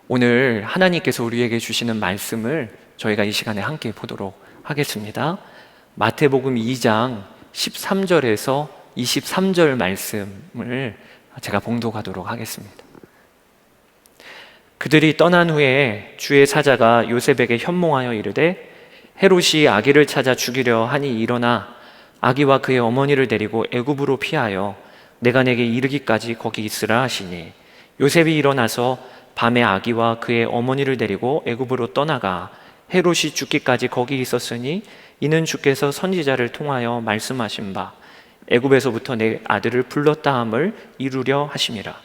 오늘 하나님께서 우리에게 주시는 말씀을 저희가 이 시간에 함께 보도록 하겠습니다. 마태복음 2장 13절에서 23절 말씀을 제가 봉독하도록 하겠습니다. 그들이 떠난 후에 주의 사자가 요셉에게 현몽하여 이르되 헤롯이 아기를 찾아 죽이려 하니 일어나 아기와 그의 어머니를 데리고 애굽으로 피하여 내가 내게 이르기까지 거기 있으라 하시니 요셉이 일어나서 밤에 아기와 그의 어머니를 데리고 애굽으로 떠나가 헤롯이 죽기까지 거기 있었으니 이는 주께서 선지자를 통하여 말씀하신 바 애굽에서부터 내 아들을 불렀다 함을 이루려 하심이라.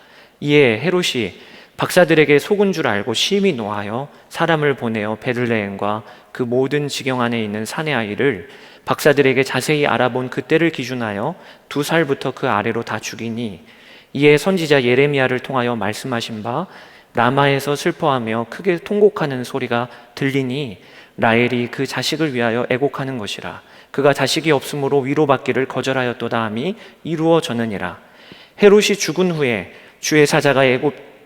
이에 헤롯이 박사들에게 속은 줄 알고 심히 노하여 사람을 보내어 베들레헴과 그 모든 지경 안에 있는 사내 아이를 박사들에게 자세히 알아본 그때를 기준하여 2살부터 그 아래로 다 죽이니 이에 선지자 예레미야를 통하여 말씀하신 바 라마에서 슬퍼하며 크게 통곡하는 소리가 들리니 라헬이 그 자식을 위하여 애곡하는 것이라. 그가 자식이 없으므로 위로받기를 거절하였도다 함이 이루어졌느니라. 헤롯이 죽은 후에 주의 사자가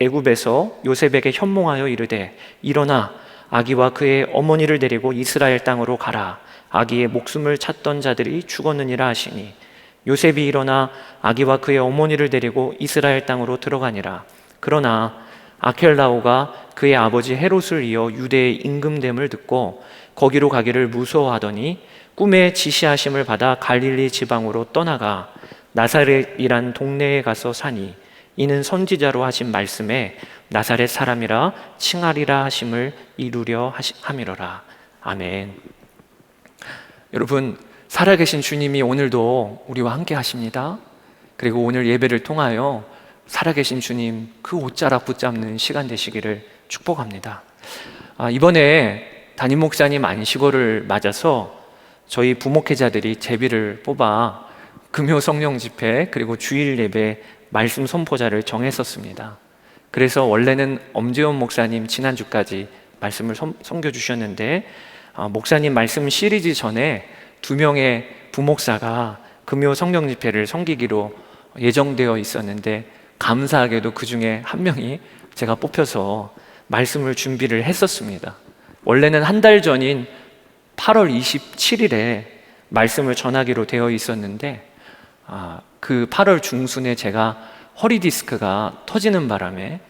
애굽에서 요셉에게 현몽하여 이르되 일어나 아기와 그의 어머니를 데리고 이스라엘 땅으로 가라. 아기의 목숨을 찾던 자들이 죽었느니라 하시니 요셉이 일어나 아기와 그의 어머니를 데리고 이스라엘 땅으로 들어가니라. 그러나 아켈라오가 그의 아버지 헤롯을 이어 유대의 임금됨을 듣고 거기로 가기를 무서워하더니 꿈에 지시하심을 받아 갈릴리 지방으로 떠나가 나사렛이란 동네에 가서 사니 이는 선지자로 하신 말씀에 나사렛 사람이라 칭하리라 하심을 이루려 함이로라. 아멘. 여러분, 살아계신 주님이 오늘도 우리와 함께 하십니다. 그리고 오늘 예배를 통하여 살아계신 주님 그 옷자락 붙잡는 시간 되시기를 축복합니다. 이번에 담임 목사님 안식월을 맞아서 저희 부목회자들이 제비를 뽑아 금요 성령 집회 그리고 주일 예배 말씀 선포자를 정했었습니다. 그래서 원래는 엄재원 목사님 지난주까지 말씀을 섬겨주셨는데 목사님 말씀 시리즈 전에 2명의 부목사가 금요 성령 집회를 섬기기로 예정되어 있었는데 감사하게도 그 중에 한 명이 제가 뽑혀서 말씀을 준비를 했었습니다. 원래는 한 달 전인 8월 27일에 말씀을 전하기로 되어 있었는데 그 8월 중순에 제가 허리 디스크가 터지는 바람에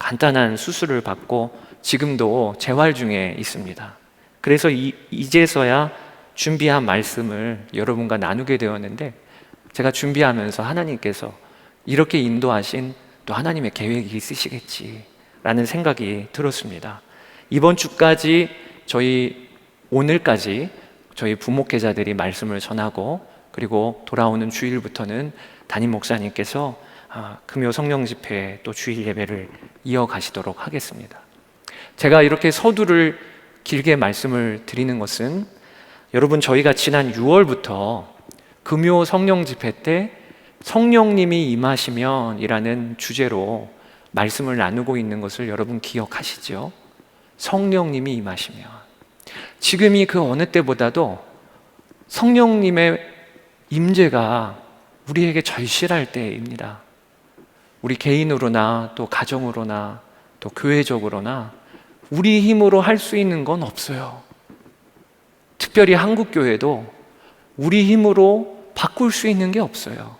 간단한 수술을 받고 지금도 재활 중에 있습니다. 그래서 이제서야 준비한 말씀을 여러분과 나누게 되었는데 제가 준비하면서 하나님께서 이렇게 인도하신 또 하나님의 계획이 있으시겠지라는 생각이 들었습니다. 이번 주까지 오늘까지 저희 부목회자들이 말씀을 전하고 그리고 돌아오는 주일부터는 담임 목사님께서 금요 성령 집회 또 주일 예배를 이어가시도록 하겠습니다. 제가 이렇게 서두를 길게 말씀을 드리는 것은 여러분, 저희가 지난 6월부터 금요 성령 집회 때 성령님이 임하시면 이라는 주제로 말씀을 나누고 있는 것을 여러분 기억하시죠? 성령님이 임하시면. 지금이 그 어느 때보다도 성령님의 임재가 우리에게 절실할 때입니다. 우리 개인으로나 또 가정으로나 또 교회적으로나 우리 힘으로 할 수 있는 건 없어요. 특별히 한국교회도 우리 힘으로 바꿀 수 있는 게 없어요.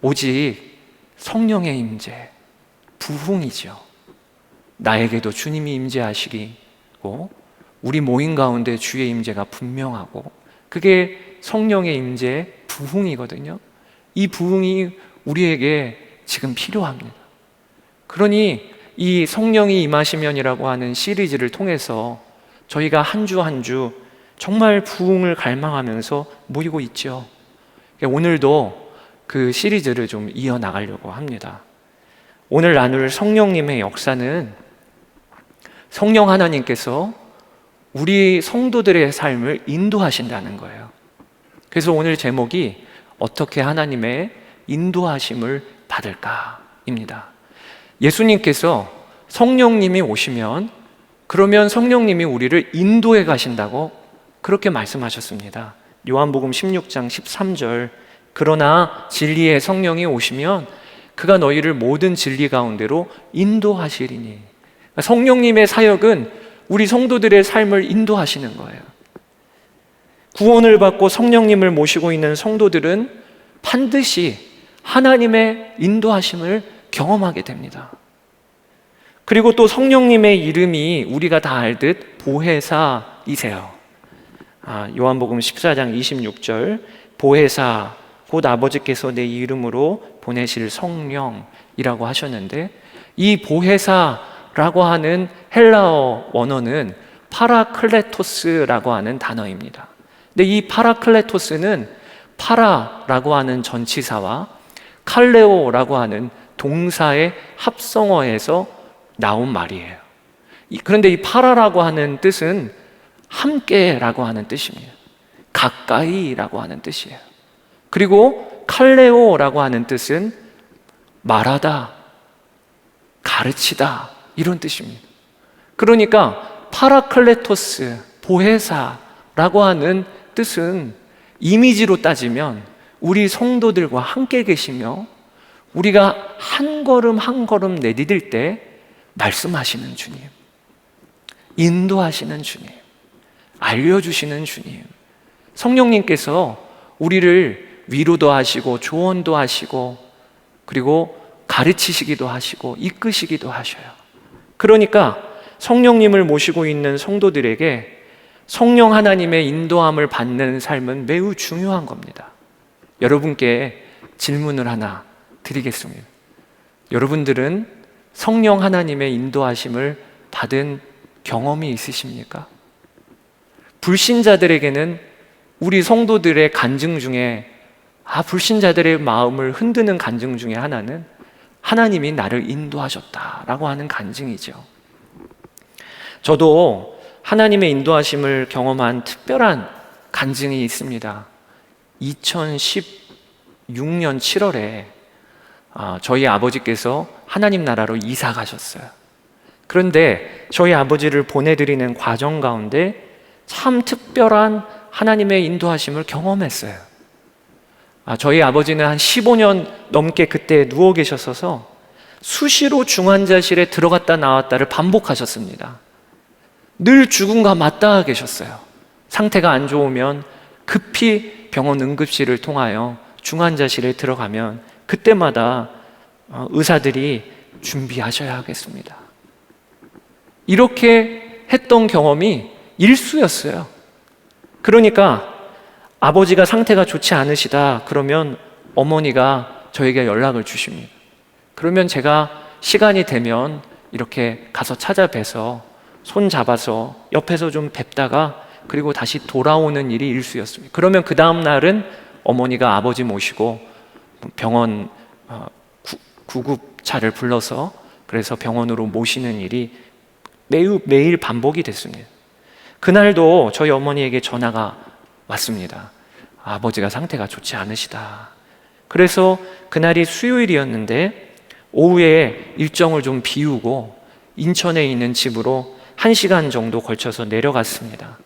오직 성령의 임재, 부흥이죠. 나에게도 주님이 임재하시고 우리 모임 가운데 주의 임재가 분명하고 그게 성령의 임재, 부흥이거든요. 이 부흥이 우리에게 지금 필요합니다. 그러니 이 성령이 임하시면이라고 하는 시리즈를 통해서 저희가 한 주 한 주 정말 부흥을 갈망하면서 모이고 있죠. 오늘도 그 시리즈를 좀 이어나가려고 합니다. 오늘 나눌 성령님의 역사는 성령 하나님께서 우리 성도들의 삶을 인도하신다는 거예요. 그래서 오늘 제목이 어떻게 하나님의 인도하심을 받을까입니다. 예수님께서 성령님이 오시면 그러면 성령님이 우리를 인도해 가신다고 그렇게 말씀하셨습니다. 요한복음 16장 13절 그러나 진리의 성령이 오시면 그가 너희를 모든 진리 가운데로 인도하시리니. 성령님의 사역은 우리 성도들의 삶을 인도하시는 거예요. 구원을 받고 성령님을 모시고 있는 성도들은 반드시 하나님의 인도하심을 경험하게 됩니다. 그리고 또 성령님의 이름이 우리가 다 알듯 보혜사이세요. 요한복음 14장 26절, 보혜사 곧 아버지께서 내 이름으로 보내실 성령이라고 하셨는데, 이 보혜사라고 하는 헬라어 원어는 파라클레토스라고 하는 단어입니다. 근데 이 파라클레토스는 파라라고 하는 전치사와 칼레오라고 하는 동사의 합성어에서 나온 말이에요. 그런데 이 파라라고 하는 뜻은 함께라고 하는 뜻입니다. 가까이라고 하는 뜻이에요. 그리고 칼레오라고 하는 뜻은 말하다, 가르치다, 이런 뜻입니다. 그러니까 파라클레토스, 보혜사라고 하는 뜻은 이미지로 따지면 우리 성도들과 함께 계시며 우리가 한 걸음 한 걸음 내디딜 때 말씀하시는 주님, 인도하시는 주님, 알려주시는 주님, 성령님께서 우리를 위로도 하시고 조언도 하시고 그리고 가르치시기도 하시고 이끄시기도 하셔요. 그러니까 성령님을 모시고 있는 성도들에게 성령 하나님의 인도함을 받는 삶은 매우 중요한 겁니다. 여러분께 질문을 하나 드리겠습니다. 여러분들은 성령 하나님의 인도하심을 받은 경험이 있으십니까? 불신자들에게는 우리 성도들의 간증 중에 불신자들의 마음을 흔드는 간증 중에 하나는 하나님이 나를 인도하셨다라고 하는 간증이죠. 저도 하나님의 인도하심을 경험한 특별한 간증이 있습니다. 2016년 7월에 저희 아버지께서 하나님 나라로 이사 가셨어요. 그런데 저희 아버지를 보내드리는 과정 가운데 참 특별한 하나님의 인도하심을 경험했어요. 저희 아버지는 한 15년 넘게 그때 누워 계셨어서 수시로 중환자실에 들어갔다 나왔다를 반복하셨습니다. 늘 죽음과 맞닿아 계셨어요. 상태가 안 좋으면 급히 병원 응급실을 통하여 중환자실에 들어가면 그때마다 의사들이 준비하셔야 하겠습니다. 이렇게 했던 경험이 일수였어요. 그러니까 아버지가 상태가 좋지 않으시다 그러면 어머니가 저에게 연락을 주십니다. 그러면 제가 시간이 되면 이렇게 가서 찾아뵈서 손 잡아서 옆에서 좀 뵙다가 그리고 다시 돌아오는 일이 일수였습니다. 그러면 그 다음 날은 어머니가 아버지 모시고 병원 구급차를 불러서 그래서 병원으로 모시는 일이 매일 반복이 됐습니다. 그날도 저희 어머니에게 전화가 왔습니다. 아버지가 상태가 좋지 않으시다. 그래서 그날이 수요일이었는데 오후에 일정을 좀 비우고 인천에 있는 집으로 1시간 정도 걸쳐서 내려갔습니다.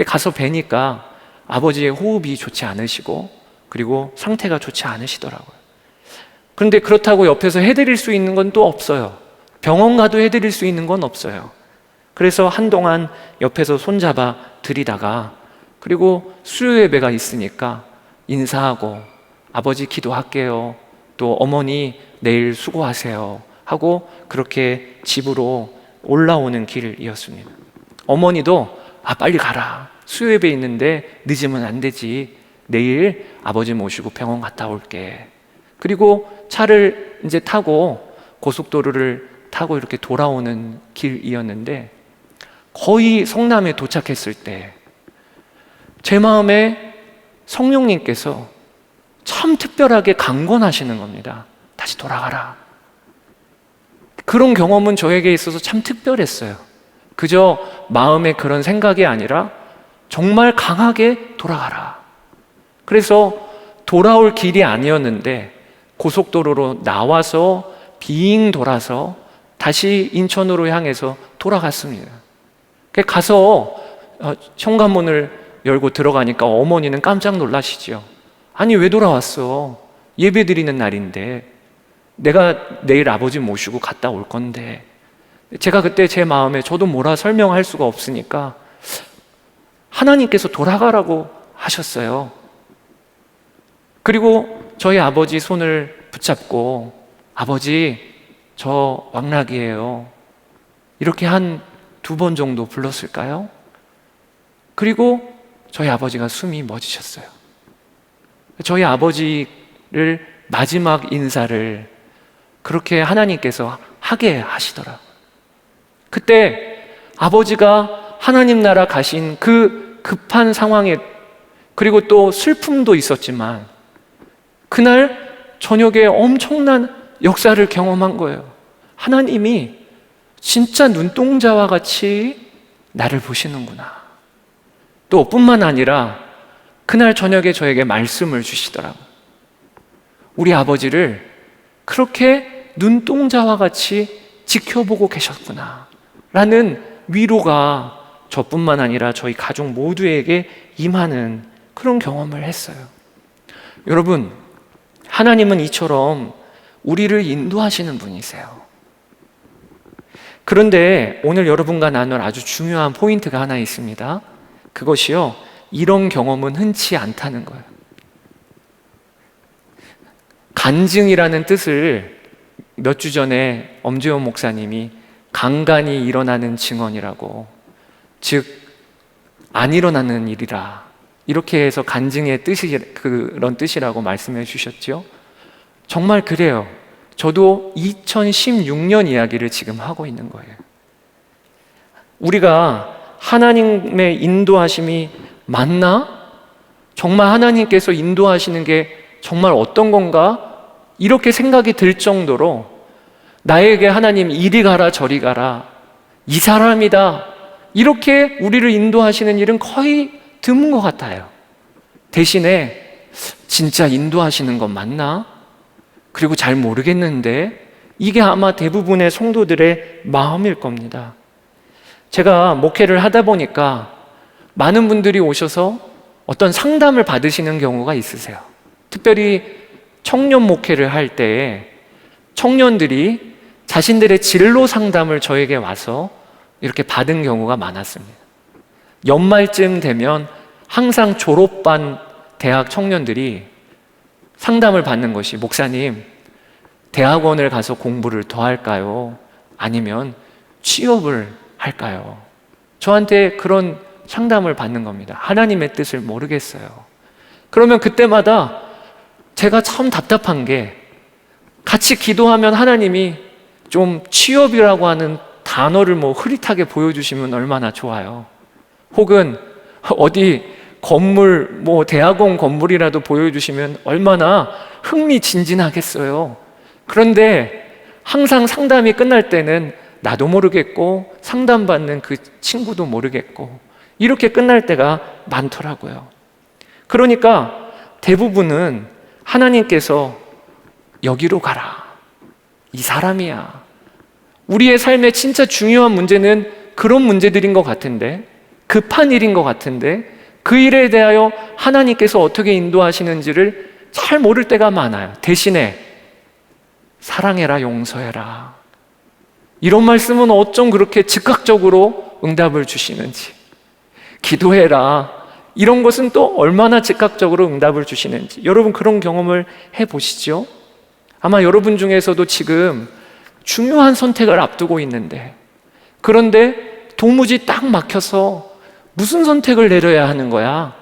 가서 뵈니까 아버지의 호흡이 좋지 않으시고 그리고 상태가 좋지 않으시더라고요. 그런데 그렇다고 옆에서 해드릴 수 있는 건 또 없어요. 병원 가도 해드릴 수 있는 건 없어요. 그래서 한동안 옆에서 손잡아 드리다가 그리고 수요 예배가 있으니까 인사하고 아버지 기도할게요. 또 어머니 내일 수고하세요. 하고 그렇게 집으로 올라오는 길이었습니다. 어머니도 빨리 가라. 수요 예배 있는데 늦으면 안 되지. 내일 아버지 모시고 병원 갔다 올게. 그리고 차를 이제 타고 고속도로를 타고 이렇게 돌아오는 길이었는데 거의 성남에 도착했을 때 제 마음에 성령님께서 참 특별하게 강권하시는 겁니다. 다시 돌아가라. 그런 경험은 저에게 있어서 참 특별했어요. 그저 마음의 그런 생각이 아니라 정말 강하게 돌아가라. 그래서 돌아올 길이 아니었는데 고속도로로 나와서 빙 돌아서 다시 인천으로 향해서 돌아갔습니다. 가서 현관문을 열고 들어가니까 어머니는 깜짝 놀라시죠. 아니 왜 돌아왔어? 예배 드리는 날인데 내가 내일 아버지 모시고 갔다 올 건데 제가 그때 제 마음에 저도 뭐라 설명할 수가 없으니까 하나님께서 돌아가라고 하셨어요. 그리고 저희 아버지 손을 붙잡고 아버지 저 왕락이에요. 이렇게 한 2번 정도 불렀을까요? 그리고 저희 아버지가 숨이 멎으셨어요. 저희 아버지를 마지막 인사를 그렇게 하나님께서 하게 하시더라고요. 그때 아버지가 하나님 나라 가신 그 급한 상황에 그리고 또 슬픔도 있었지만 그날 저녁에 엄청난 역사를 경험한 거예요. 하나님이 진짜 눈동자와 같이 나를 보시는구나. 또 뿐만 아니라 그날 저녁에 저에게 말씀을 주시더라고요. 우리 아버지를 그렇게 눈동자와 같이 지켜보고 계셨구나 라는 위로가 저뿐만 아니라 저희 가족 모두에게 임하는 그런 경험을 했어요. 여러분, 하나님은 이처럼 우리를 인도하시는 분이세요. 그런데 오늘 여러분과 나눌 아주 중요한 포인트가 하나 있습니다. 그것이요, 이런 경험은 흔치 않다는 거예요. 간증이라는 뜻을 몇 주 전에 엄재원 목사님이 간간히 일어나는 증언이라고, 즉 안 일어나는 일이라, 이렇게 해서 간증의 뜻이 그런 뜻이라고 말씀해 주셨죠. 정말 그래요. 저도 2016년 이야기를 지금 하고 있는 거예요. 우리가 하나님의 인도하심이 맞나? 정말 하나님께서 인도하시는 게 정말 어떤 건가? 이렇게 생각이 들 정도로 나에게 하나님 이리 가라 저리 가라, 이 사람이다, 이렇게 우리를 인도하시는 일은 거의 드문 것 같아요. 대신에 진짜 인도하시는 건 맞나? 그리고 잘 모르겠는데, 이게 아마 대부분의 성도들의 마음일 겁니다. 제가 목회를 하다 보니까 많은 분들이 오셔서 어떤 상담을 받으시는 경우가 있으세요. 특별히 청년 목회를 할 때에 청년들이 자신들의 진로 상담을 저에게 와서 이렇게 받은 경우가 많았습니다. 연말쯤 되면 항상 졸업반 대학 청년들이 상담을 받는 것이, 목사님, 대학원을 가서 공부를 더 할까요? 아니면 취업을 할까요? 저한테 그런 상담을 받는 겁니다. 하나님의 뜻을 모르겠어요. 그러면 그때마다 제가 참 답답한 게, 같이 기도하면 하나님이 좀 취업이라고 하는 단어를 흐릿하게 보여주시면 얼마나 좋아요. 혹은 어디 건물, 대학원 건물이라도 보여주시면 얼마나 흥미진진하겠어요. 그런데 항상 상담이 끝날 때는 나도 모르겠고 상담받는 그 친구도 모르겠고 이렇게 끝날 때가 많더라고요. 그러니까 대부분은 하나님께서 여기로 가라, 이 사람이야. 우리의 삶에 진짜 중요한 문제는 그런 문제들인 것 같은데, 급한 일인 것 같은데, 그 일에 대하여 하나님께서 어떻게 인도하시는지를 잘 모를 때가 많아요. 대신에 사랑해라, 용서해라, 이런 말씀은 어쩜 그렇게 즉각적으로 응답을 주시는지, 기도해라, 이런 것은 또 얼마나 즉각적으로 응답을 주시는지, 여러분 그런 경험을 해보시죠. 아마 여러분 중에서도 지금 중요한 선택을 앞두고 있는데, 그런데 도무지 딱 막혀서 무슨 선택을 내려야 하는 거야?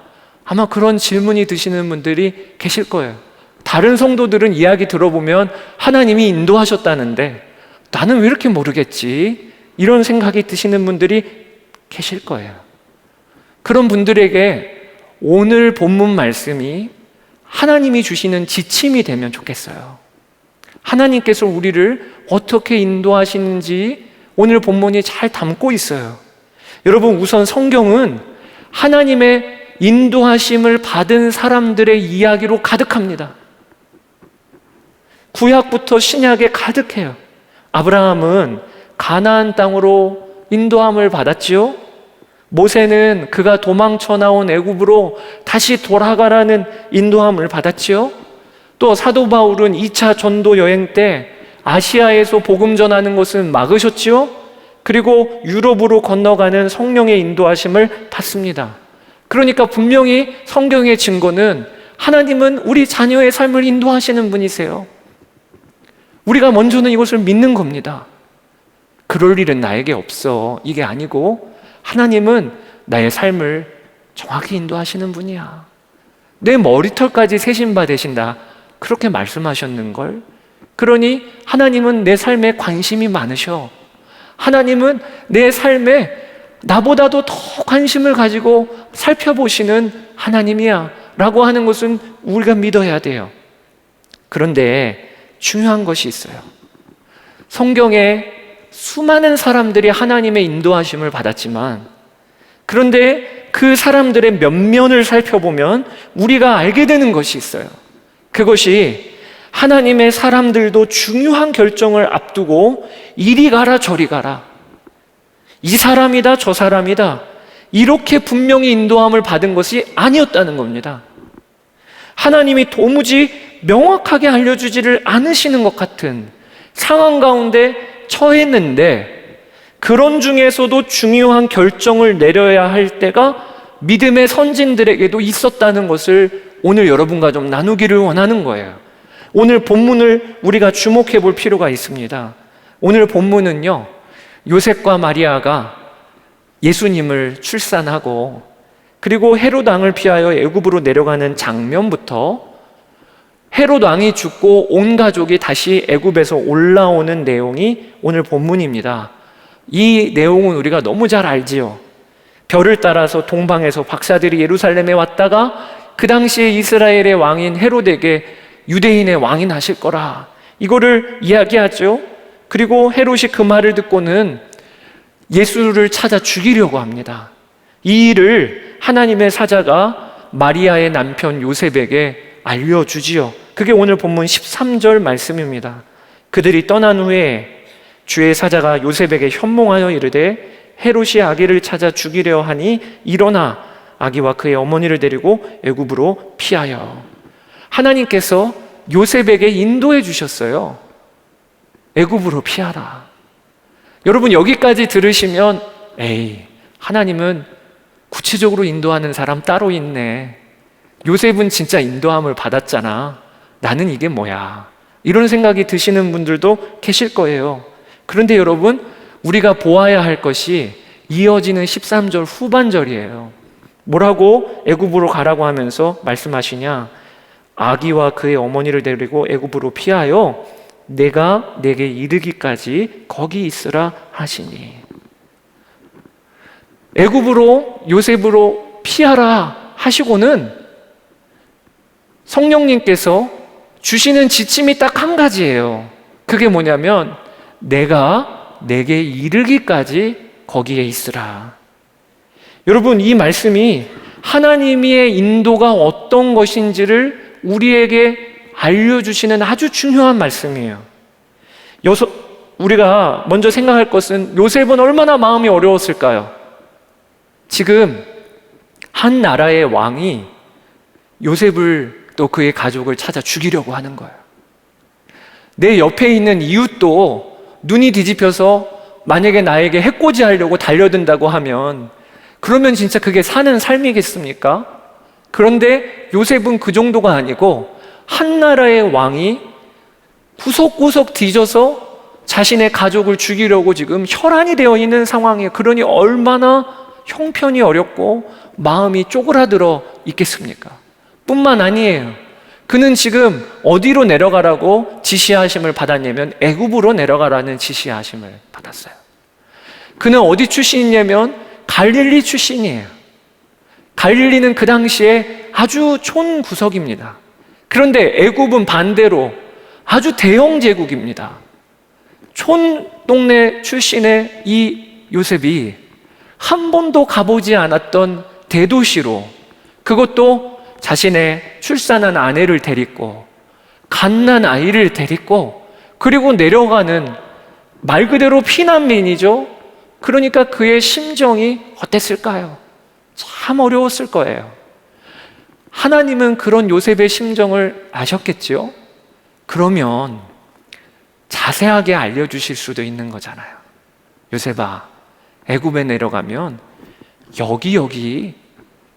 아마 그런 질문이 드시는 분들이 계실 거예요. 다른 성도들은 이야기 들어보면 하나님이 인도하셨다는데 나는 왜 이렇게 모르겠지? 이런 생각이 드시는 분들이 계실 거예요. 그런 분들에게 오늘 본문 말씀이 하나님이 주시는 지침이 되면 좋겠어요. 하나님께서 우리를 어떻게 인도하시는지 오늘 본문이 잘 담고 있어요. 여러분, 우선 성경은 하나님의 인도하심을 받은 사람들의 이야기로 가득합니다. 구약부터 신약에 가득해요. 아브라함은 가나안 땅으로 인도함을 받았지요. 모세는 그가 도망쳐 나온 애굽으로 다시 돌아가라는 인도함을 받았지요. 또 사도 바울은 2차 전도 여행 때 아시아에서 복음 전하는 것은 막으셨지요. 그리고 유럽으로 건너가는 성령의 인도하심을 받습니다. 그러니까 분명히 성경의 증거는 하나님은 우리 자녀의 삶을 인도하시는 분이세요. 우리가 먼저는 이것을 믿는 겁니다. 그럴 일은 나에게 없어. 이게 아니고 하나님은 나의 삶을 정확히 인도하시는 분이야. 내 머리털까지 세신바 되신다. 그렇게 말씀하셨는걸. 그러니 하나님은 내 삶에 관심이 많으셔. 하나님은 내 삶에 나보다도 더 관심을 가지고 살펴보시는 하나님이야 라고 하는 것은 우리가 믿어야 돼요. 그런데 중요한 것이 있어요. 성경에 수많은 사람들이 하나님의 인도하심을 받았지만, 그런데 그 사람들의 면면을 살펴보면 우리가 알게 되는 것이 있어요. 그것이 하나님의 사람들도 중요한 결정을 앞두고 이리 가라 저리 가라, 이 사람이다 저 사람이다, 이렇게 분명히 인도함을 받은 것이 아니었다는 겁니다. 하나님이 도무지 명확하게 알려주지를 않으시는 것 같은 상황 가운데 처했는데, 그런 중에서도 중요한 결정을 내려야 할 때가 믿음의 선진들에게도 있었다는 것을 오늘 여러분과 좀 나누기를 원하는 거예요. 오늘 본문을 우리가 주목해 볼 필요가 있습니다. 오늘 본문은요, 요셉과 마리아가 예수님을 출산하고 그리고 헤롯 왕을 피하여 애굽으로 내려가는 장면부터 헤롯 왕이 죽고 온 가족이 다시 애굽에서 올라오는 내용이 오늘 본문입니다. 이 내용은 우리가 너무 잘 알지요. 별을 따라서 동방에서 박사들이 예루살렘에 왔다가 그 당시에 이스라엘의 왕인 헤롯에게 유대인의 왕이 나실 거라, 이거를 이야기하죠. 그리고 헤롯이 그 말을 듣고는 예수를 찾아 죽이려고 합니다. 이 일을 하나님의 사자가 마리아의 남편 요셉에게 알려주지요. 그게 오늘 본문 13절 말씀입니다. 그들이 떠난 후에 주의 사자가 요셉에게 현몽하여 이르되 헤롯이 아기를 찾아 죽이려 하니 일어나 아기와 그의 어머니를 데리고 애굽으로 피하여. 하나님께서 요셉에게 인도해 주셨어요. 애굽으로 피하라. 여러분, 여기까지 들으시면 에이, 하나님은 구체적으로 인도하는 사람 따로 있네, 요셉은 진짜 인도함을 받았잖아, 나는 이게 뭐야, 이런 생각이 드시는 분들도 계실 거예요. 그런데 여러분, 우리가 보아야 할 것이 이어지는 13절 후반절이에요. 뭐라고 애굽으로 가라고 하면서 말씀하시냐? 아기와 그의 어머니를 데리고 애굽으로 피하여 내가 내게 이르기까지 거기 있으라 하시니. 애굽으로 요셉으로 피하라 하시고는 성령님께서 주시는 지침이 딱 한 가지예요. 그게 뭐냐면 내가 내게 이르기까지 거기에 있으라. 여러분, 이 말씀이 하나님의 인도가 어떤 것인지를 우리에게 알려주시는 아주 중요한 말씀이에요. 우리가 먼저 생각할 것은 요셉은 얼마나 마음이 어려웠을까요? 지금 한 나라의 왕이 요셉을 또 그의 가족을 찾아 죽이려고 하는 거예요. 내 옆에 있는 이웃도 눈이 뒤집혀서 만약에 나에게 해코지 하려고 달려든다고 하면 그러면 진짜 그게 사는 삶이겠습니까? 그런데 요셉은 그 정도가 아니고 한 나라의 왕이 구석구석 뒤져서 자신의 가족을 죽이려고 지금 혈안이 되어 있는 상황이에요. 그러니 얼마나 형편이 어렵고 마음이 쪼그라들어 있겠습니까? 뿐만 아니에요. 그는 지금 어디로 내려가라고 지시하심을 받았냐면 애굽으로 내려가라는 지시하심을 받았어요. 그는 어디 출신이냐면 갈릴리 출신이에요. 갈릴리는 그 당시에 아주 촌구석입니다. 그런데 애굽은 반대로 아주 대형 제국입니다. 촌 동네 출신의 이 요셉이 한 번도 가보지 않았던 대도시로, 그것도 자신의 출산한 아내를 데리고 갓난 아이를 데리고, 그리고 내려가는 말 그대로 피난민이죠. 그러니까 그의 심정이 어땠을까요? 참 어려웠을 거예요. 하나님은 그런 요셉의 심정을 아셨겠지요? 그러면 자세하게 알려주실 수도 있는 거잖아요. 요셉아, 애굽에 내려가면 여기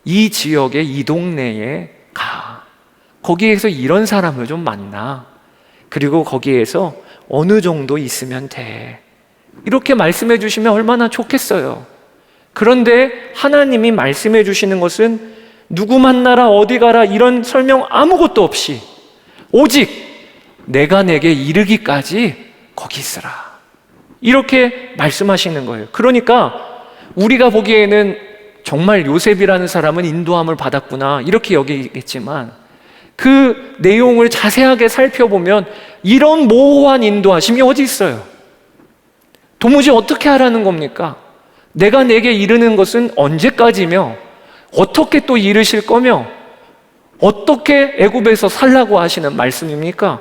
이 지역에, 이 동네에 가. 거기에서 이런 사람을 좀 만나. 그리고 거기에서 어느 정도 있으면 돼. 이렇게 말씀해 주시면 얼마나 좋겠어요. 그런데 하나님이 말씀해 주시는 것은 누구 만나라, 어디 가라 이런 설명 아무것도 없이 오직 내가 내게 이르기까지 거기 있으라, 이렇게 말씀하시는 거예요. 그러니까 우리가 보기에는 정말 요셉이라는 사람은 인도함을 받았구나 이렇게 여기겠지만, 그 내용을 자세하게 살펴보면 이런 모호한 인도하심이 어디 있어요? 도무지 어떻게 하라는 겁니까? 내가 내게 이르는 것은 언제까지며 어떻게 또 이르실 거며 어떻게 애굽에서 살라고 하시는 말씀입니까?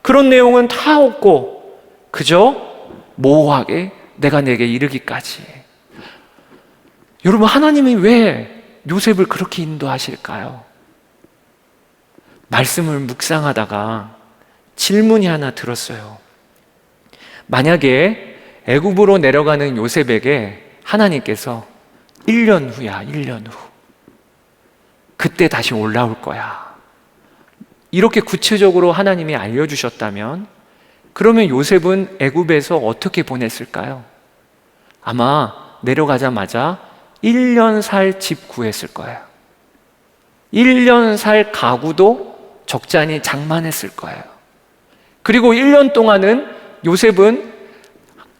그런 내용은 다 없고 그저 모호하게 내가 내게 이르기까지. 여러분, 하나님이 왜 요셉을 그렇게 인도하실까요? 말씀을 묵상하다가 질문이 하나 들었어요. 만약에 애굽으로 내려가는 요셉에게 하나님께서 1년 후야, 1년 후 그때 다시 올라올 거야, 이렇게 구체적으로 하나님이 알려주셨다면, 그러면 요셉은 애굽에서 어떻게 보냈을까요? 아마 내려가자마자 1년 살 집 구했을 거예요. 1년 살 가구도 적잖이 장만했을 거예요. 그리고 1년 동안은 요셉은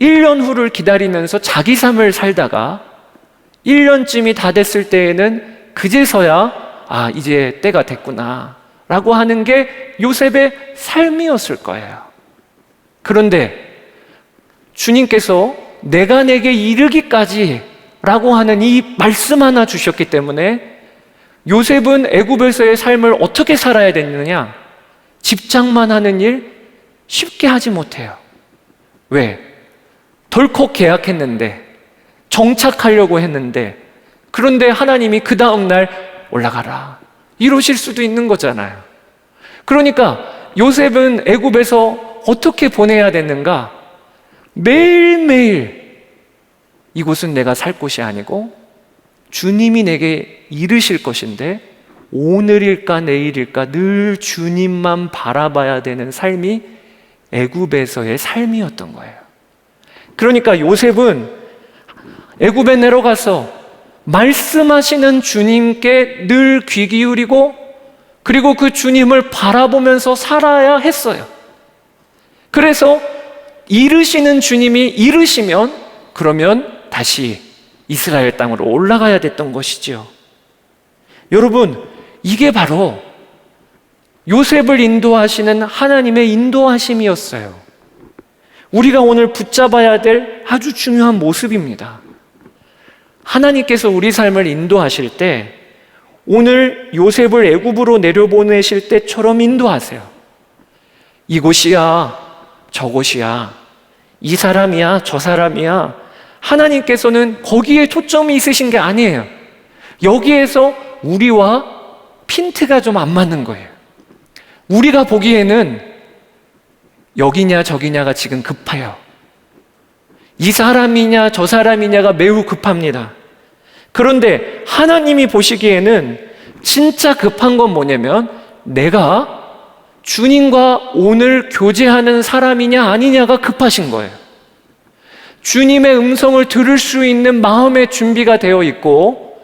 1년 후를 기다리면서 자기 삶을 살다가 1년쯤이 다 됐을 때에는 그제서야 이제 때가 됐구나 라고 하는 게 요셉의 삶이었을 거예요. 그런데 주님께서 내가 내게 이르기까지 라고 하는 이 말씀 하나 주셨기 때문에 요셉은 애굽에서의 삶을 어떻게 살아야 됐느냐? 집장만 하는 일 쉽게 하지 못해요. 왜? 덜컥 계약했는데, 정착하려고 했는데, 그런데 하나님이 그 다음날 올라가라 이러실 수도 있는 거잖아요. 그러니까 요셉은 애굽에서 어떻게 보내야 됐는가? 매일매일 이곳은 내가 살 곳이 아니고 주님이 내게 이르실 것인데 오늘일까 내일일까 늘 주님만 바라봐야 되는 삶이 애굽에서의 삶이었던 거예요. 그러니까 요셉은 애굽에 내려가서 말씀하시는 주님께 늘 귀 기울이고 그리고 그 주님을 바라보면서 살아야 했어요. 그래서 이르시는 주님이 이르시면 그러면 다시 이스라엘 땅으로 올라가야 됐던 것이죠. 여러분, 이게 바로 요셉을 인도하시는 하나님의 인도하심이었어요. 우리가 오늘 붙잡아야 될 아주 중요한 모습입니다. 하나님께서 우리 삶을 인도하실 때 오늘 요셉을 애굽으로 내려보내실 때처럼 인도하세요. 이곳이야, 저곳이야, 이 사람이야, 저 사람이야. 하나님께서는 거기에 초점이 있으신 게 아니에요. 여기에서 우리와 핀트가 좀 안 맞는 거예요. 우리가 보기에는 여기냐 저기냐가 지금 급해요. 이 사람이냐 저 사람이냐가 매우 급합니다. 그런데 하나님이 보시기에는 진짜 급한 건 뭐냐면 내가 주님과 오늘 교제하는 사람이냐 아니냐가 급하신 거예요. 주님의 음성을 들을 수 있는 마음의 준비가 되어 있고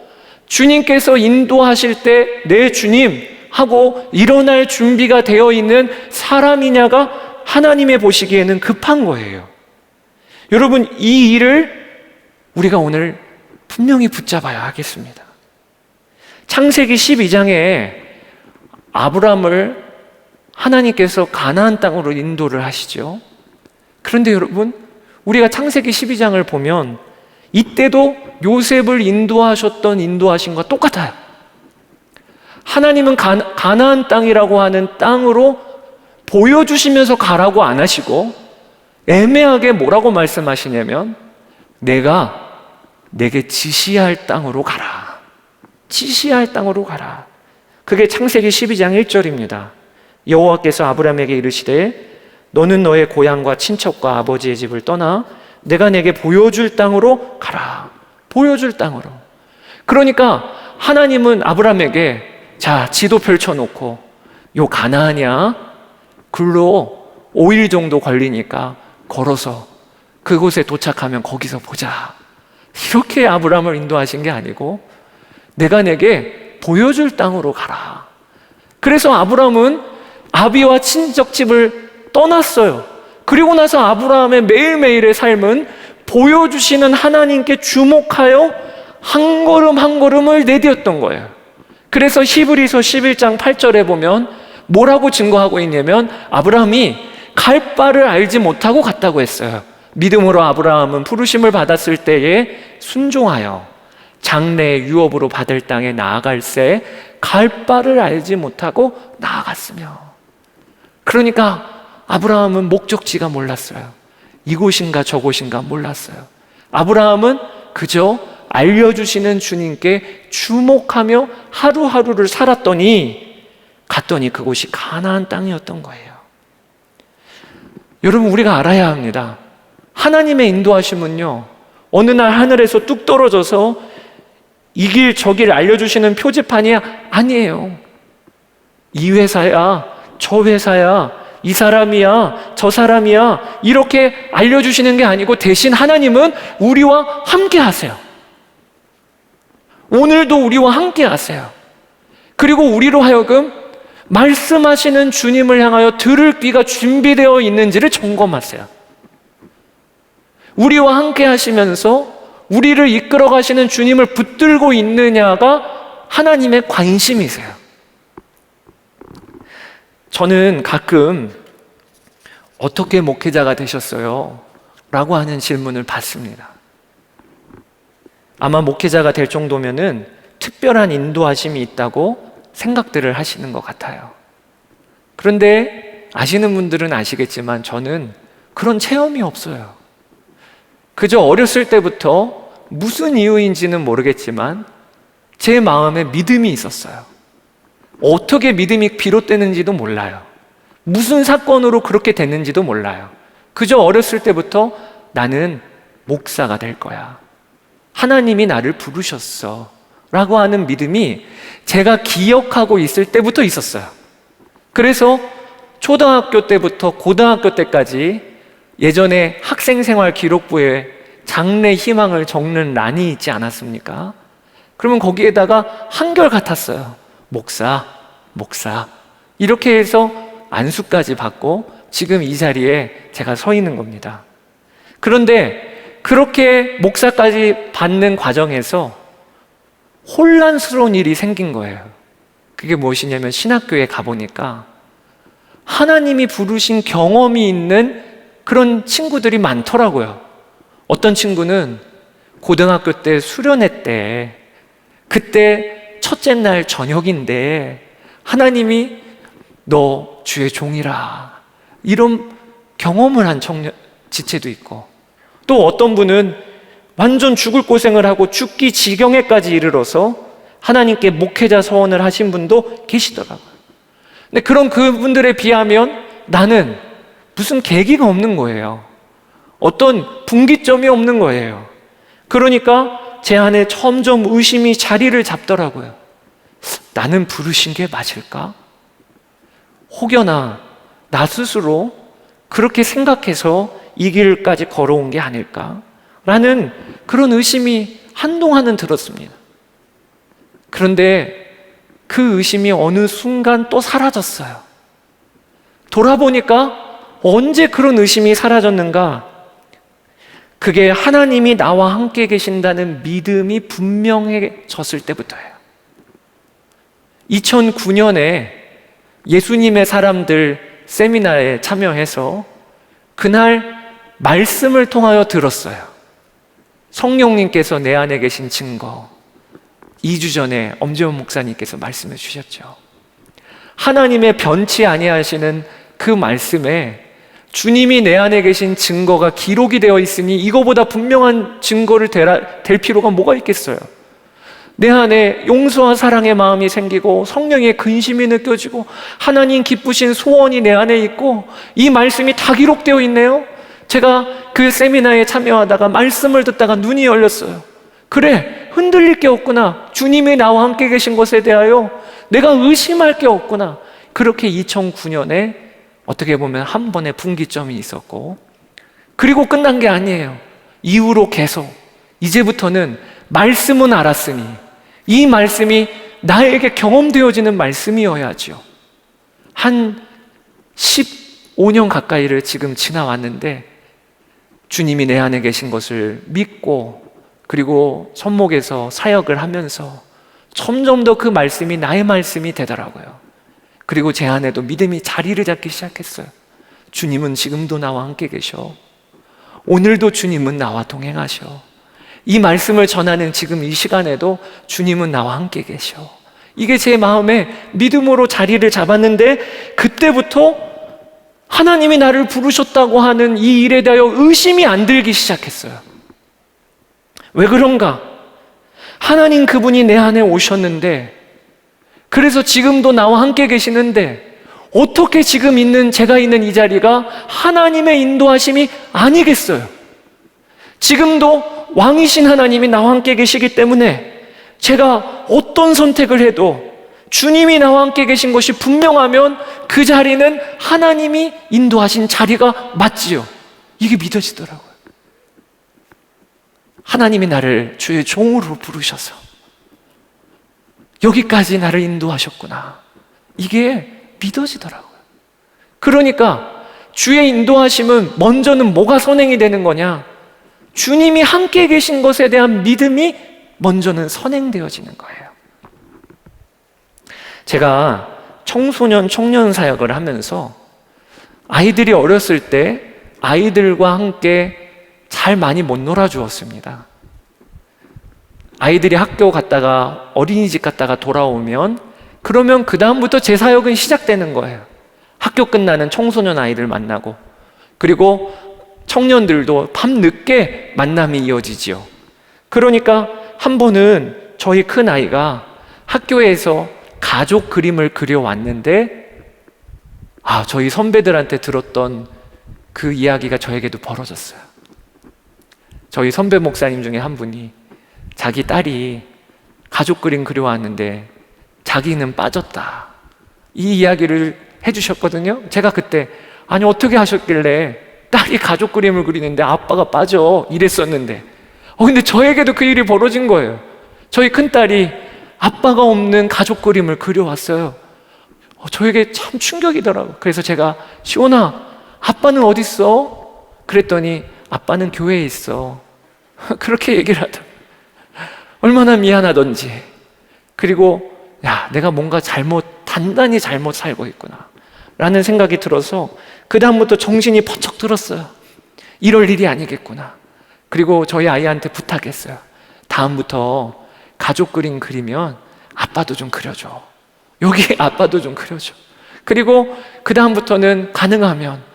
주님께서 인도하실 때 내 주님 하고 일어날 준비가 되어 있는 사람이냐가 하나님의 보시기에는 급한 거예요. 여러분, 이 일을 우리가 오늘 분명히 붙잡아야 하겠습니다. 창세기 12장에 아브라함을 하나님께서 가나안 땅으로 인도를 하시죠. 그런데 여러분, 우리가 창세기 12장을 보면 이때도 요셉을 인도하셨던 인도하심과 똑같아요. 하나님은 가나안 땅이라고 하는 땅으로 보여주시면서 가라고 안 하시고 애매하게 뭐라고 말씀하시냐면 내가 내게 지시할 땅으로 가라. 지시할 땅으로 가라. 그게 창세기 12장 1절입니다. 여호와께서 아브라함에게 이르시되 너는 너의 고향과 친척과 아버지의 집을 떠나 내가 내게 보여줄 땅으로 가라. 보여줄 땅으로. 그러니까 하나님은 아브라함에게 자, 지도 펼쳐놓고 요 가나안이야. 글로 5일 정도 걸리니까 걸어서 그곳에 도착하면 거기서 보자. 이렇게 아브라함을 인도하신 게 아니고 내가 내게 보여줄 땅으로 가라. 그래서 아브라함은 아비와 친척집을 떠났어요. 그리고 나서 아브라함의 매일매일의 삶은 보여주시는 하나님께 주목하여 한 걸음 한 걸음을 내디뎠던 거예요. 그래서 히브리서 11장 8절에 보면 뭐라고 증거하고 있냐면 아브라함이 갈 바를 알지 못하고 갔다고 했어요. 믿음으로 아브라함은 부르심을 받았을 때에 순종하여 장래의 유업으로 받을 땅에 나아갈새 갈 바를 알지 못하고 나아갔으며. 그러니까 아브라함은 목적지가 몰랐어요. 이곳인가 저곳인가 몰랐어요. 아브라함은 그저 알려주시는 주님께 주목하며 하루하루를 살았더니 갔더니 그곳이 가나안 땅이었던 거예요. 여러분, 우리가 알아야 합니다. 하나님의 인도하심은요, 어느 날 하늘에서 뚝 떨어져서 이 길 저 길 알려주시는 표지판이 아니에요. 이 회사야, 저 회사야, 이 사람이야, 저 사람이야, 이렇게 알려주시는 게 아니고 대신 하나님은 우리와 함께 하세요. 오늘도 우리와 함께 하세요. 그리고 우리로 하여금 말씀하시는 주님을 향하여 들을 귀가 준비되어 있는지를 점검하세요. 우리와 함께 하시면서 우리를 이끌어 가시는 주님을 붙들고 있느냐가 하나님의 관심이세요. 저는 가끔 어떻게 목회자가 되셨어요? 라고 하는 질문을 받습니다. 아마 목회자가 될 정도면은 특별한 인도하심이 있다고 생각들을 하시는 것 같아요. 그런데 아시는 분들은 아시겠지만 저는 그런 체험이 없어요. 그저 어렸을 때부터 무슨 이유인지는 모르겠지만 제 마음에 믿음이 있었어요. 어떻게 믿음이 비롯되는지도 몰라요. 무슨 사건으로 그렇게 됐는지도 몰라요. 그저 어렸을 때부터 나는 목사가 될 거야. 하나님이 나를 부르셨어. 라고 하는 믿음이 제가 기억하고 있을 때부터 있었어요. 그래서 초등학교 때부터 고등학교 때까지 예전에 학생생활 기록부에 장래 희망을 적는 란이 있지 않았습니까? 그러면 거기에다가 한결같았어요. 목사, 목사. 이렇게 해서 안수까지 받고 지금 이 자리에 제가 서 있는 겁니다. 그런데 그렇게 목사까지 받는 과정에서 혼란스러운 일이 생긴 거예요. 그게 무엇이냐면 신학교에 가보니까 하나님이 부르신 경험이 있는 그런 친구들이 많더라고요. 어떤 친구는 고등학교 때 수련회 때 그때 첫째 날 저녁인데 하나님이 너 주의 종이라 이런 경험을 한 청년 지체도 있고, 또 어떤 분은 완전 죽을 고생을 하고 죽기 지경에까지 이르러서 하나님께 목회자 서원을 하신 분도 계시더라고요. 근데 그런 그분들에 비하면 나는 무슨 계기가 없는 거예요. 어떤 분기점이 없는 거예요. 그러니까 제 안에 점점 의심이 자리를 잡더라고요. 나는 부르신 게 맞을까? 혹여나 나 스스로 그렇게 생각해서 이 길까지 걸어온 게 아닐까? 라는 그런 의심이 한동안은 들었습니다. 그런데 그 의심이 어느 순간 또 사라졌어요. 돌아보니까 언제 그런 의심이 사라졌는가? 그게 하나님이 나와 함께 계신다는 믿음이 분명해졌을 때부터예요. 2009년에 예수님의 사람들 세미나에 참여해서 그날 말씀을 통하여 들었어요. 성령님께서 내 안에 계신 증거. 2주 전에 엄재원 목사님께서 말씀해 주셨죠. 하나님의 변치 아니하시는 그 말씀에 주님이 내 안에 계신 증거가 기록이 되어 있으니 이거보다 분명한 증거를 될 필요가 뭐가 있겠어요? 내 안에 용서와 사랑의 마음이 생기고 성령의 근심이 느껴지고 하나님 기쁘신 소원이 내 안에 있고 이 말씀이 다 기록되어 있네요. 제가 그 세미나에 참여하다가 말씀을 듣다가 눈이 열렸어요. 그래, 흔들릴 게 없구나. 주님이 나와 함께 계신 것에 대하여 내가 의심할 게 없구나. 그렇게 2009년에 어떻게 보면 한 번의 분기점이 있었고, 그리고 끝난 게 아니에요. 이후로 계속 이제부터는 말씀은 알았으니 이 말씀이 나에게 경험되어지는 말씀이어야죠. 한 15년 가까이를 지금 지나왔는데 주님이 내 안에 계신 것을 믿고, 그리고 손목에서 사역을 하면서 점점 더 그 말씀이 나의 말씀이 되더라고요. 그리고 제 안에도 믿음이 자리를 잡기 시작했어요. 주님은 지금도 나와 함께 계셔. 오늘도 주님은 나와 동행하셔. 이 말씀을 전하는 지금 이 시간에도 주님은 나와 함께 계셔. 이게 제 마음에 믿음으로 자리를 잡았는데, 그때부터 하나님이 나를 부르셨다고 하는 이 일에 대하여 의심이 안 들기 시작했어요. 왜 그런가? 하나님 그분이 내 안에 오셨는데, 그래서 지금도 나와 함께 계시는데 어떻게 지금 있는 제가 있는 이 자리가 하나님의 인도하심이 아니겠어요? 지금도 왕이신 하나님이 나와 함께 계시기 때문에 제가 어떤 선택을 해도 주님이 나와 함께 계신 것이 분명하면 그 자리는 하나님이 인도하신 자리가 맞지요. 이게 믿어지더라고요. 하나님이 나를 주의 종으로 부르셔서 여기까지 나를 인도하셨구나. 이게 믿어지더라고요. 그러니까 주의 인도하심은 먼저는 뭐가 선행이 되는 거냐? 주님이 함께 계신 것에 대한 믿음이 먼저는 선행되어지는 거예요. 제가 청소년, 청년 사역을 하면서 아이들이 어렸을 때 아이들과 함께 잘 많이 못 놀아주었습니다. 아이들이 학교 갔다가 어린이집 갔다가 돌아오면, 그러면 그 다음부터 제 사역은 시작되는 거예요. 학교 끝나는 청소년 아이들 만나고, 그리고 청년들도 밤늦게 만남이 이어지지요. 그러니까 한 번은 저희 큰 아이가 학교에서 가족 그림을 그려왔는데, 저희 선배들한테 들었던 그 이야기가 저에게도 벌어졌어요. 저희 선배 목사님 중에 한 분이 자기 딸이 가족 그림 그려왔는데 자기는 빠졌다, 이 이야기를 해주셨거든요. 제가 그때 아니 어떻게 하셨길래 딸이 가족 그림을 그리는데 아빠가 빠져, 이랬었는데 근데 저에게도 그 일이 벌어진 거예요. 저희 큰딸이 아빠가 없는 가족 그림을 그려왔어요. 저에게 참 충격이더라고요. 그래서 제가 시온아, 아빠는 어디 있어? 그랬더니 아빠는 교회에 있어. 그렇게 얘기를 하더라고요. 얼마나 미안하던지. 그리고 내가 뭔가 단단히 잘못 살고 있구나 라는 생각이 들어서 그 다음부터 정신이 번쩍 들었어요. 이럴 일이 아니겠구나. 그리고 저희 아이한테 부탁했어요. 다음부터 가족 그림 그리면 아빠도 좀 그려줘. 여기 아빠도 좀 그려줘. 그리고 그 다음부터는 가능하면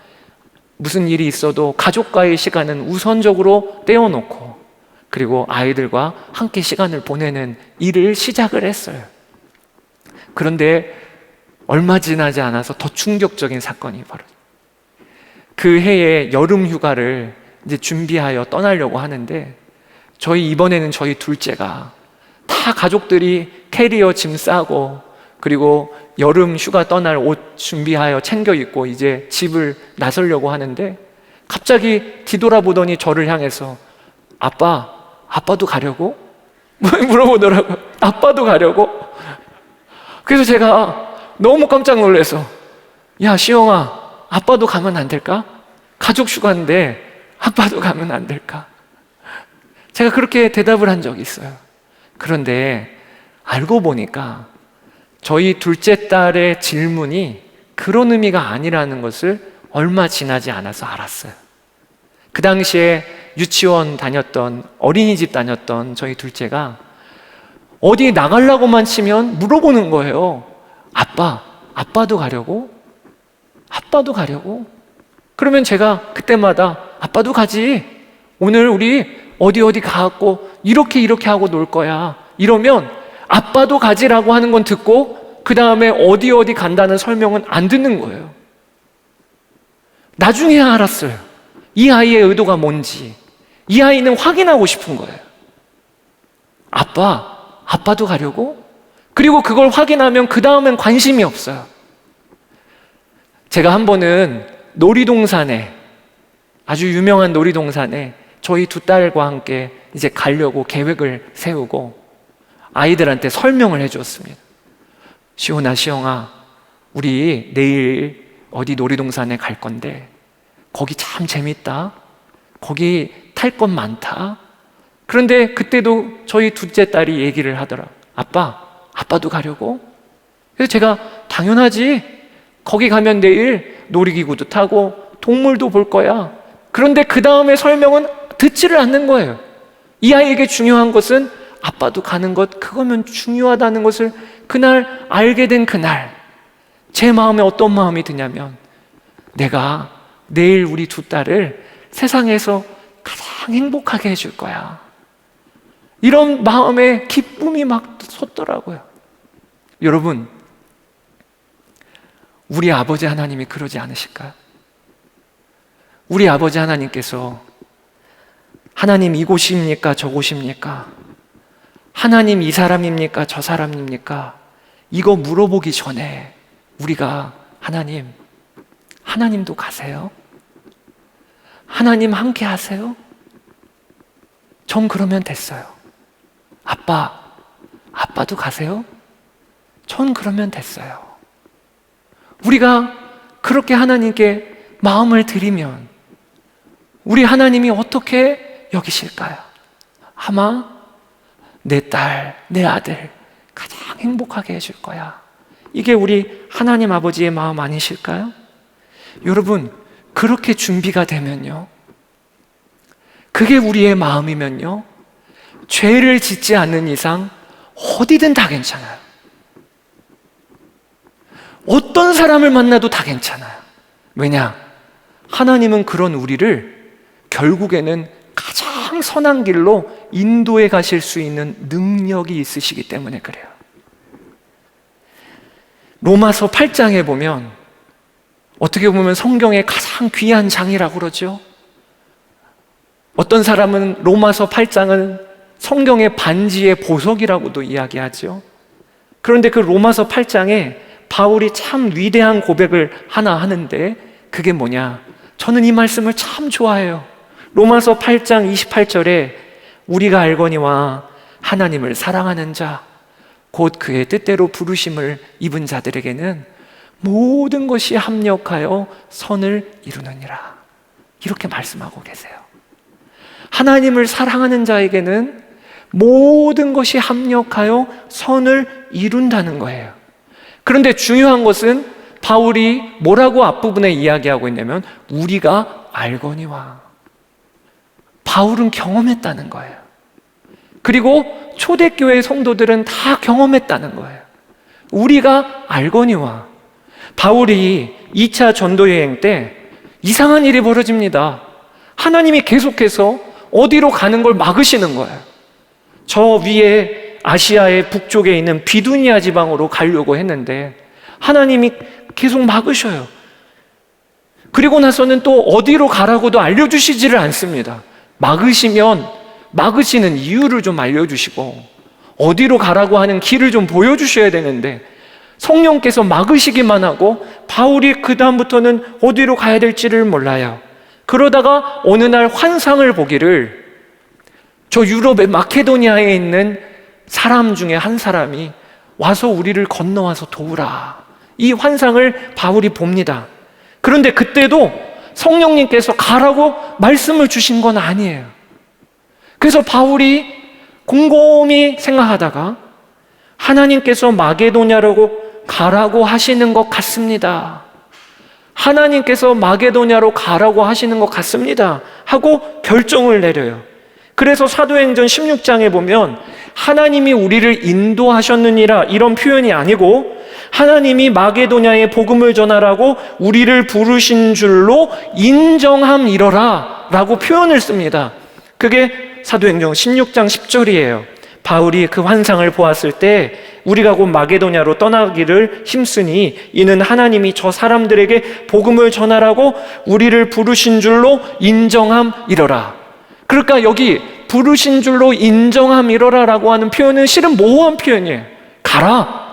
무슨 일이 있어도 가족과의 시간은 우선적으로 떼어놓고, 그리고 아이들과 함께 시간을 보내는 일을 시작을 했어요. 그런데 얼마 지나지 않아서 더 충격적인 사건이 벌어져요. 그 해에 여름 휴가를 이제 준비하여 떠나려고 하는데, 이번에는 저희 둘째가 다 가족들이 캐리어 짐 싸고, 그리고 여름 휴가 떠날 옷 준비하여 챙겨 입고 이제 집을 나서려고 하는데, 갑자기 뒤돌아보더니 저를 향해서 아빠도 가려고? 물어보더라고요. 아빠도 가려고? 그래서 제가 너무 깜짝 놀라서, 야 시영아, 아빠도 가면 안 될까? 가족 휴가인데 아빠도 가면 안 될까? 제가 그렇게 대답을 한 적이 있어요. 그런데 알고 보니까 저희 둘째 딸의 질문이 그런 의미가 아니라는 것을 얼마 지나지 않아서 알았어요. 그 당시에 유치원 다녔던, 어린이집 다녔던 저희 둘째가 어디 나가려고만 치면 물어보는 거예요. 아빠도 가려고? 아빠도 가려고? 그러면 제가 그때마다 아빠도 가지. 오늘 우리 어디 가갖고 이렇게 하고 놀 거야. 이러면 아빠도 가지라고 하는 건 듣고 그 다음에 어디 간다는 설명은 안 듣는 거예요. 나중에 알았어요. 이 아이의 의도가 뭔지 이 아이는 확인하고 싶은 거예요. 아빠도 가려고? 그리고 그걸 확인하면 그 다음엔 관심이 없어요. 제가 한 번은 놀이동산에, 아주 유명한 놀이동산에 저희 두 딸과 함께 이제 가려고 계획을 세우고 아이들한테 설명을 해주었습니다. 시영아, 우리 내일 어디 놀이동산에 갈 건데 거기 참 재밌다. 거기 탈 것 많다. 그런데 그때도 저희 둘째 딸이 얘기를 하더라. 아빠도 가려고? 그래서 제가 당연하지. 거기 가면 내일 놀이기구도 타고 동물도 볼 거야. 그런데 그 다음에 설명은 듣지를 않는 거예요. 이 아이에게 중요한 것은 아빠도 가는 것, 그거면 중요하다는 것을 그날 알게 된 그날 제 마음에 어떤 마음이 드냐면 내가 내일 우리 두 딸을 세상에서 가장 행복하게 해줄 거야. 이런 마음에 기쁨이 막 솟더라고요. 여러분, 우리 아버지 하나님이 그러지 않으실까요? 우리 아버지 하나님께서 하나님 이곳입니까? 저곳입니까? 하나님 이 사람입니까? 저 사람입니까? 이거 물어보기 전에 우리가 하나님도 가세요? 하나님 함께 하세요? 전 그러면 됐어요. 아빠도 가세요? 전 그러면 됐어요. 우리가 그렇게 하나님께 마음을 드리면 우리 하나님이 어떻게 여기실까요? 아마 내 딸, 내 아들 가장 행복하게 해줄 거야. 이게 우리 하나님 아버지의 마음 아니실까요? 여러분, 그렇게 준비가 되면요, 그게 우리의 마음이면요, 죄를 짓지 않는 이상 어디든 다 괜찮아요. 어떤 사람을 만나도 다 괜찮아요. 왜냐? 하나님은 그런 우리를 결국에는 가장 선한 길로 인도해 가실 수 있는 능력이 있으시기 때문에 그래요. 로마서 8장에 보면 어떻게 보면 성경의 가장 귀한 장이라고 그러죠. 어떤 사람은 로마서 8장은 성경의 반지의 보석이라고도 이야기하죠. 그런데 그 로마서 8장에 바울이 참 위대한 고백을 하나 하는데 그게 뭐냐? 저는 이 말씀을 참 좋아해요. 로마서 8장 28절에 우리가 알거니와 하나님을 사랑하는 자 곧 그의 뜻대로 부르심을 입은 자들에게는 모든 것이 합력하여 선을 이루느니라. 이렇게 말씀하고 계세요. 하나님을 사랑하는 자에게는 모든 것이 합력하여 선을 이룬다는 거예요. 그런데 중요한 것은 바울이 뭐라고 앞부분에 이야기하고 있냐면 우리가 알거니와. 바울은 경험했다는 거예요. 그리고 초대교회 성도들은 다 경험했다는 거예요. 우리가 알거니와. 바울이 2차 전도여행 때 이상한 일이 벌어집니다. 하나님이 계속해서 어디로 가는 걸 막으시는 거예요. 저 위에 아시아의 북쪽에 있는 비두니아 지방으로 가려고 했는데 하나님이 계속 막으셔요. 그리고 나서는 또 어디로 가라고도 알려주시지를 않습니다. 막으시는 이유를 좀 알려주시고 어디로 가라고 하는 길을 좀 보여주셔야 되는데 성령께서 막으시기만 하고 바울이 그 다음부터는 어디로 가야 될지를 몰라요. 그러다가 어느 날 환상을 보기를 저 유럽의 마케도니아에 있는 사람 중에 한 사람이 와서 우리를 건너와서 도우라. 이 환상을 바울이 봅니다. 그런데 그때도 성령님께서 가라고 말씀을 주신 건 아니에요. 그래서 바울이 곰곰이 생각하다가 하나님께서 마게도냐로 가라고 하시는 것 같습니다. 하나님께서 마게도냐로 가라고 하시는 것 같습니다 하고 결정을 내려요. 그래서 사도행전 16장에 보면 하나님이 우리를 인도하셨느니라 이런 표현이 아니고 하나님이 마게도냐에 복음을 전하라고 우리를 부르신 줄로 인정함이러라 라고 표현을 씁니다. 그게 사도행전 16장 10절이에요. 바울이 그 환상을 보았을 때 우리가 곧 마게도냐로 떠나기를 힘쓰니 이는 하나님이 저 사람들에게 복음을 전하라고 우리를 부르신 줄로 인정함이러라. 그러니까 여기 부르신 줄로 인정함이러라라고 하는 표현은 실은 모호한 표현이에요. 가라,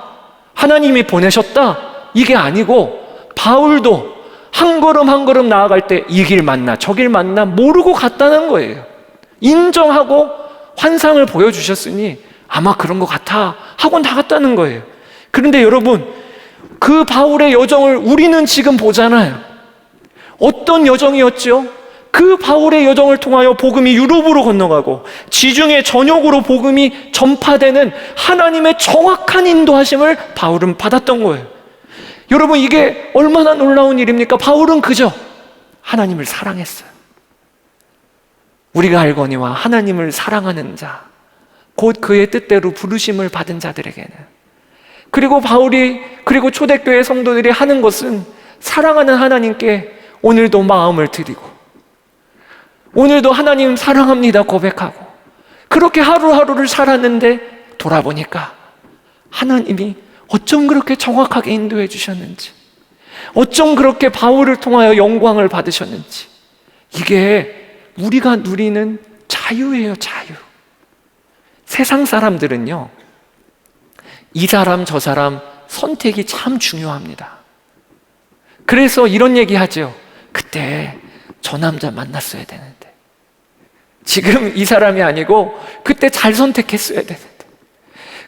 하나님이 보내셨다, 이게 아니고 바울도 한 걸음 한 걸음 나아갈 때 이 길 맞나 저 길 맞나 모르고 갔다는 거예요. 인정하고 환상을 보여주셨으니 아마 그런 것 같아 하고 나갔다는 거예요. 그런데 여러분, 그 바울의 여정을 우리는 지금 보잖아요. 어떤 여정이었죠? 그 바울의 여정을 통하여 복음이 유럽으로 건너가고 지중해 전역으로 복음이 전파되는 하나님의 정확한 인도하심을 바울은 받았던 거예요. 여러분, 이게 얼마나 놀라운 일입니까? 바울은 그저 하나님을 사랑했어요. 우리가 알거니와 하나님을 사랑하는 자, 곧 그의 뜻대로 부르심을 받은 자들에게는, 그리고 바울이, 그리고 초대교회 성도들이 하는 것은 사랑하는 하나님께 오늘도 마음을 드리고 오늘도 하나님 사랑합니다 고백하고 그렇게 하루하루를 살았는데 돌아보니까 하나님이 어쩜 그렇게 정확하게 인도해 주셨는지, 어쩜 그렇게 바울을 통하여 영광을 받으셨는지, 이게 우리가 누리는 자유예요, 자유. 세상 사람들은요, 이 사람 저 사람 선택이 참 중요합니다. 그래서 이런 얘기 하죠. 그때 저 남자 만났어야 되는데, 지금 이 사람이 아니고 그때 잘 선택했어야 되는데,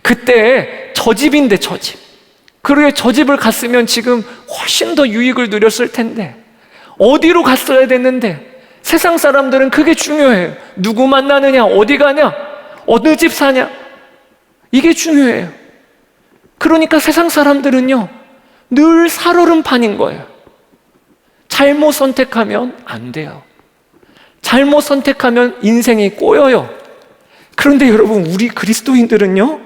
그때 저 집인데 저 집, 그러게 저 집을 갔으면 지금 훨씬 더 유익을 누렸을 텐데, 어디로 갔어야 됐는데. 세상 사람들은 그게 중요해요. 누구 만나느냐, 어디 가냐, 어느 집 사냐, 이게 중요해요. 그러니까 세상 사람들은요 늘 살얼음판인 거예요. 잘못 선택하면 안 돼요. 잘못 선택하면 인생이 꼬여요. 그런데 여러분, 우리 그리스도인들은요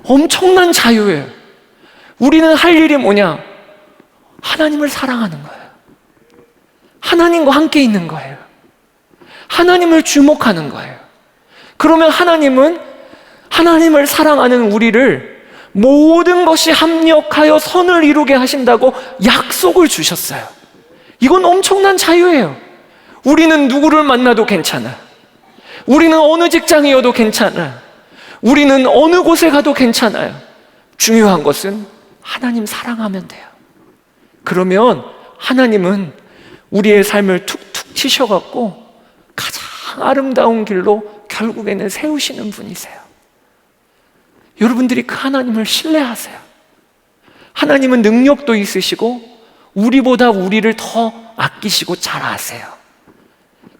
엄청난 자유예요. 우리는 할 일이 뭐냐? 하나님을 사랑하는 거예요. 하나님과 함께 있는 거예요. 하나님을 주목하는 거예요. 그러면 하나님은 하나님을 사랑하는 우리를 모든 것이 합력하여 선을 이루게 하신다고 약속을 주셨어요. 이건 엄청난 자유예요. 우리는 누구를 만나도 괜찮아. 우리는 어느 직장이어도 괜찮아. 우리는 어느 곳에 가도 괜찮아요. 중요한 것은 하나님 사랑하면 돼요. 그러면 하나님은 우리의 삶을 툭툭 치셔갖고 가장 아름다운 길로 결국에는 세우시는 분이세요. 여러분들이 그 하나님을 신뢰하세요. 하나님은 능력도 있으시고 우리보다 우리를 더 아끼시고 잘 아세요.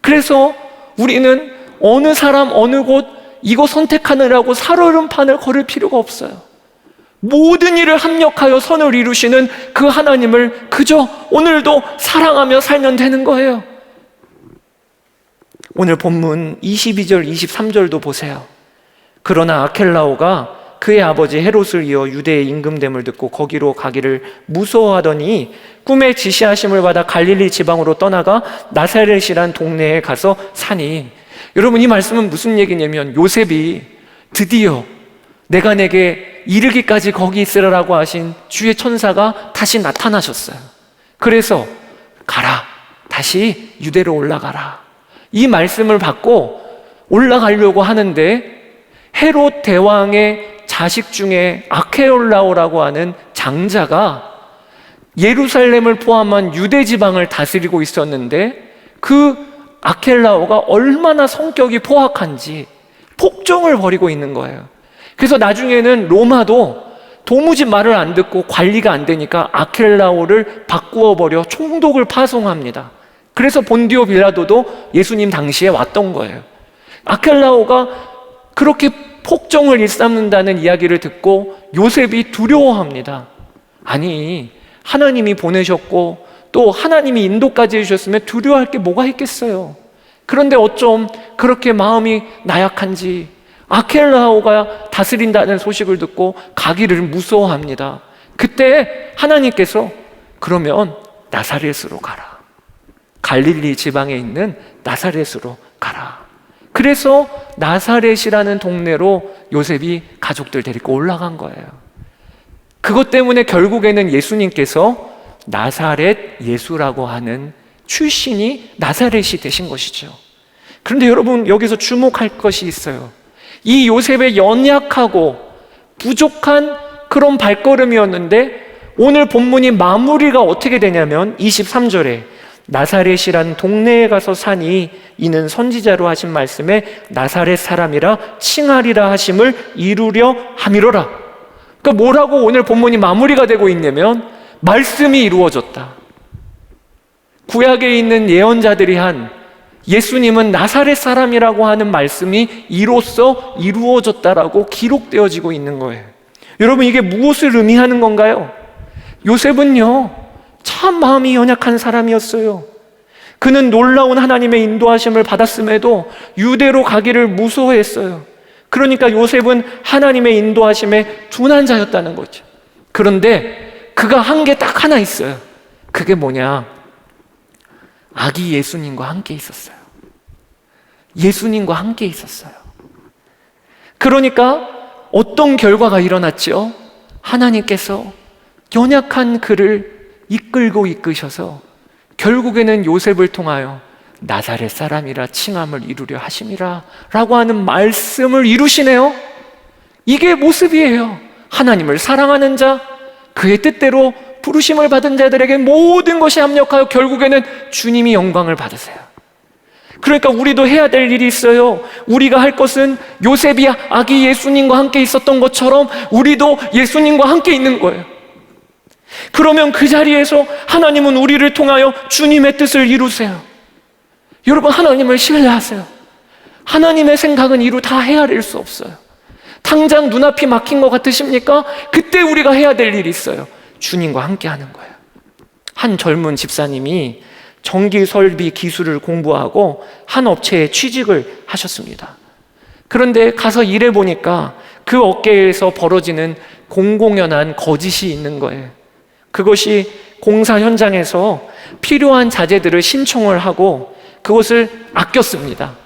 그래서 우리는 어느 사람 어느 곳 이거 선택하느라고 살얼음판을 걸을 필요가 없어요. 모든 일을 합력하여 선을 이루시는 그 하나님을 그저 오늘도 사랑하며 살면 되는 거예요. 오늘 본문 22절 23절도 보세요. 그러나 아켈라오가 그의 아버지 헤롯을 이어 유대의 임금됨을 듣고 거기로 가기를 무서워하더니 꿈에 지시하심을 받아 갈릴리 지방으로 떠나가 나사렛이란 동네에 가서 사니. 여러분, 이 말씀은 무슨 얘기냐면 요셉이 드디어 내가 내게 이르기까지 거기 있으라고 하신 주의 천사가 다시 나타나셨어요. 그래서 가라, 다시 유대로 올라가라, 이 말씀을 받고 올라가려고 하는데 헤롯 대왕의 자식 중에 아케올라오라고 하는 장자가 예루살렘을 포함한 유대 지방을 다스리고 있었는데 그 아켈라오가 얼마나 성격이 포악한지 폭정을 벌이고 있는 거예요. 그래서 나중에는 로마도 도무지 말을 안 듣고 관리가 안 되니까 아켈라오를 바꾸어 버려 총독을 파송합니다. 그래서 본디오 빌라도도 예수님 당시에 왔던 거예요. 아켈라오가 그렇게 폭정을 일삼는다는 이야기를 듣고 요셉이 두려워합니다. 아니, 하나님이 보내셨고 또 하나님이 인도까지 해주셨으면 두려워할 게 뭐가 있겠어요. 그런데 어쩜 그렇게 마음이 나약한지 아켈라오가 다스린다는 소식을 듣고 가기를 무서워합니다. 그때 하나님께서 그러면 나사렛으로 가라, 갈릴리 지방에 있는 나사렛으로 가라. 그래서 나사렛이라는 동네로 요셉이 가족들 데리고 올라간 거예요. 그것 때문에 결국에는 예수님께서 나사렛 예수라고 하는 출신이 나사렛이 되신 것이죠. 그런데 여러분, 여기서 주목할 것이 있어요. 이 요셉의 연약하고 부족한 그런 발걸음이었는데 오늘 본문이 마무리가 어떻게 되냐면 23절에 나사렛이란 동네에 가서 사니 이는 선지자로 하신 말씀에 나사렛 사람이라 칭하리라 하심을 이루려 함이로라. 그러니까 뭐라고 오늘 본문이 마무리가 되고 있냐면 말씀이 이루어졌다. 구약에 있는 예언자들이 한 예수님은 나사렛 사람이라고 하는 말씀이 이로써 이루어졌다라고 기록되어지고 있는 거예요. 여러분, 이게 무엇을 의미하는 건가요? 요셉은요, 참 마음이 연약한 사람이었어요. 그는 놀라운 하나님의 인도하심을 받았음에도 유대로 가기를 무서워했어요. 그러니까 요셉은 하나님의 인도하심에 둔한 자였다는 거죠. 그런데 그가 한 게 딱 하나 있어요. 그게 뭐냐? 아기 예수님과 함께 있었어요. 예수님과 함께 있었어요. 그러니까 어떤 결과가 일어났죠? 하나님께서 연약한 그를 이끌고 이끄셔서 결국에는 요셉을 통하여 나사렛 사람이라 칭함을 이루려 하심이라 라고 하는 말씀을 이루시네요. 이게 모습이에요. 하나님을 사랑하는 자, 그의 뜻대로 부르심을 받은 자들에게 모든 것이 합력하여 결국에는 주님이 영광을 받으세요. 그러니까 우리도 해야 될 일이 있어요. 우리가 할 것은 요셉이 아기 예수님과 함께 있었던 것처럼 우리도 예수님과 함께 있는 거예요. 그러면 그 자리에서 하나님은 우리를 통하여 주님의 뜻을 이루세요. 여러분, 하나님을 신뢰하세요. 하나님의 생각은 이루 다 헤아릴 수 없어요. 당장 눈앞이 막힌 것 같으십니까? 그때 우리가 해야 될 일이 있어요. 주님과 함께 하는 거예요. 한 젊은 집사님이 전기 설비 기술을 공부하고 한 업체에 취직을 하셨습니다. 그런데 가서 일해 보니까 그 업계에서 벌어지는 공공연한 거짓이 있는 거예요. 그것이 공사 현장에서 필요한 자재들을 신청을 하고 그것을 아꼈습니다.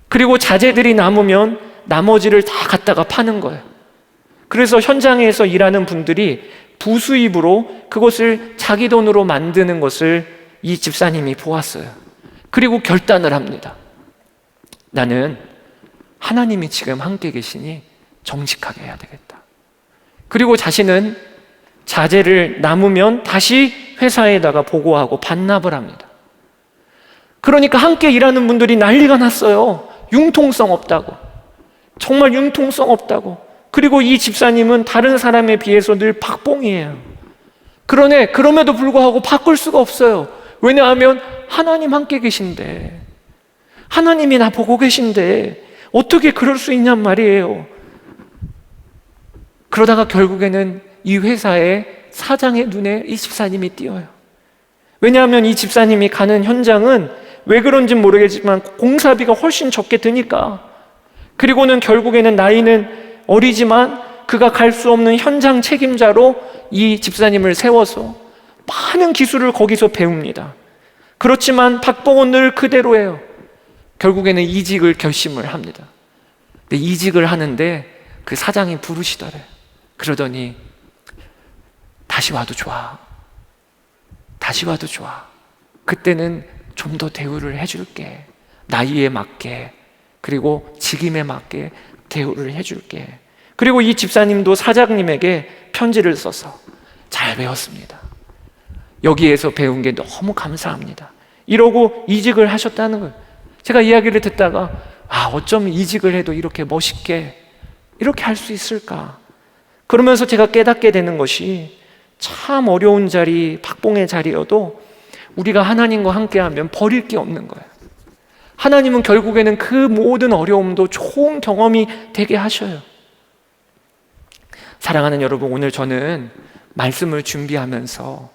그리고 자재들이 남으면 나머지를 다 갖다가 파는 거예요. 그래서 현장에서 일하는 분들이 부수입으로 그것을 자기 돈으로 만드는 것을 이 집사님이 보았어요. 그리고 결단을 합니다. 나는 하나님이 지금 함께 계시니 정직하게 해야 되겠다. 그리고 자신은 자재를 남으면 다시 회사에다가 보고하고 반납을 합니다. 그러니까 함께 일하는 분들이 난리가 났어요. 융통성 없다고. 정말 융통성 없다고. 그리고 이 집사님은 다른 사람에 비해서 늘 박봉이에요. 그럼에도 불구하고 바꿀 수가 없어요. 왜냐하면 하나님 함께 계신데, 하나님이 나 보고 계신데 어떻게 그럴 수 있냔 말이에요. 그러다가 결국에는 이 회사의 사장의 눈에 이 집사님이 띄어요. 왜냐하면 이 집사님이 가는 현장은 왜 그런지 모르겠지만 공사비가 훨씬 적게 드니까. 그리고는 결국에는 나이는 어리지만 그가 갈 수 없는 현장 책임자로 이 집사님을 세워서 많은 기술을 거기서 배웁니다. 그렇지만 박봉은 늘 그대로예요. 결국에는 이직을 결심을 합니다. 근데 이직을 하는데 그 사장이 부르시더래요. 그러더니 다시 와도 좋아. 다시 와도 좋아. 그때는 좀 더 대우를 해줄게. 나이에 맞게, 그리고 직임에 맞게 대우를 해줄게. 그리고 이 집사님도 사장님에게 편지를 써서 잘 배웠습니다. 여기에서 배운 게 너무 감사합니다. 이러고 이직을 하셨다는 거예요. 제가 이야기를 듣다가 어쩜 이직을 해도 이렇게 멋있게 이렇게 할 수 있을까? 그러면서 제가 깨닫게 되는 것이 참 어려운 자리, 박봉의 자리여도 우리가 하나님과 함께하면 버릴 게 없는 거예요. 하나님은 결국에는 그 모든 어려움도 좋은 경험이 되게 하셔요. 사랑하는 여러분, 오늘 저는 말씀을 준비하면서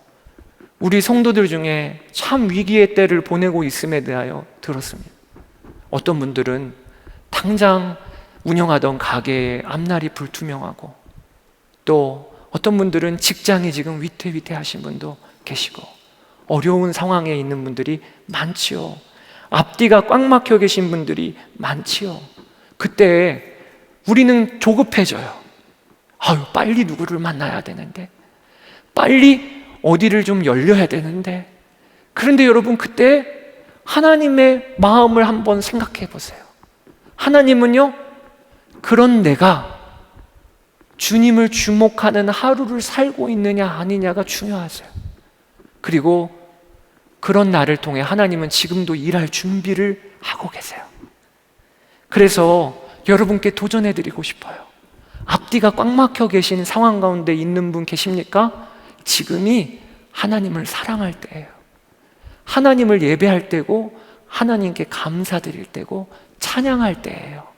우리 성도들 중에 참 위기의 때를 보내고 있음에 대하여 들었습니다. 어떤 분들은 당장 운영하던 가게의 앞날이 불투명하고, 또 어떤 분들은 직장이 지금 위태위태하신 분도 계시고, 어려운 상황에 있는 분들이 많지요. 앞뒤가 꽉 막혀 계신 분들이 많지요. 그때 우리는 조급해져요. 아유, 빨리 누구를 만나야 되는데, 빨리 어디를 좀 열려야 되는데. 그런데 여러분, 그때 하나님의 마음을 한번 생각해 보세요. 하나님은요, 그런 내가 주님을 주목하는 하루를 살고 있느냐 아니냐가 중요하세요. 그리고 그런 나를 통해 하나님은 지금도 일할 준비를 하고 계세요. 그래서 여러분께 도전해 드리고 싶어요. 앞뒤가 꽉 막혀 계신 상황 가운데 있는 분 계십니까? 지금이 하나님을 사랑할 때예요. 하나님을 예배할 때고, 하나님께 감사드릴 때고, 찬양할 때예요.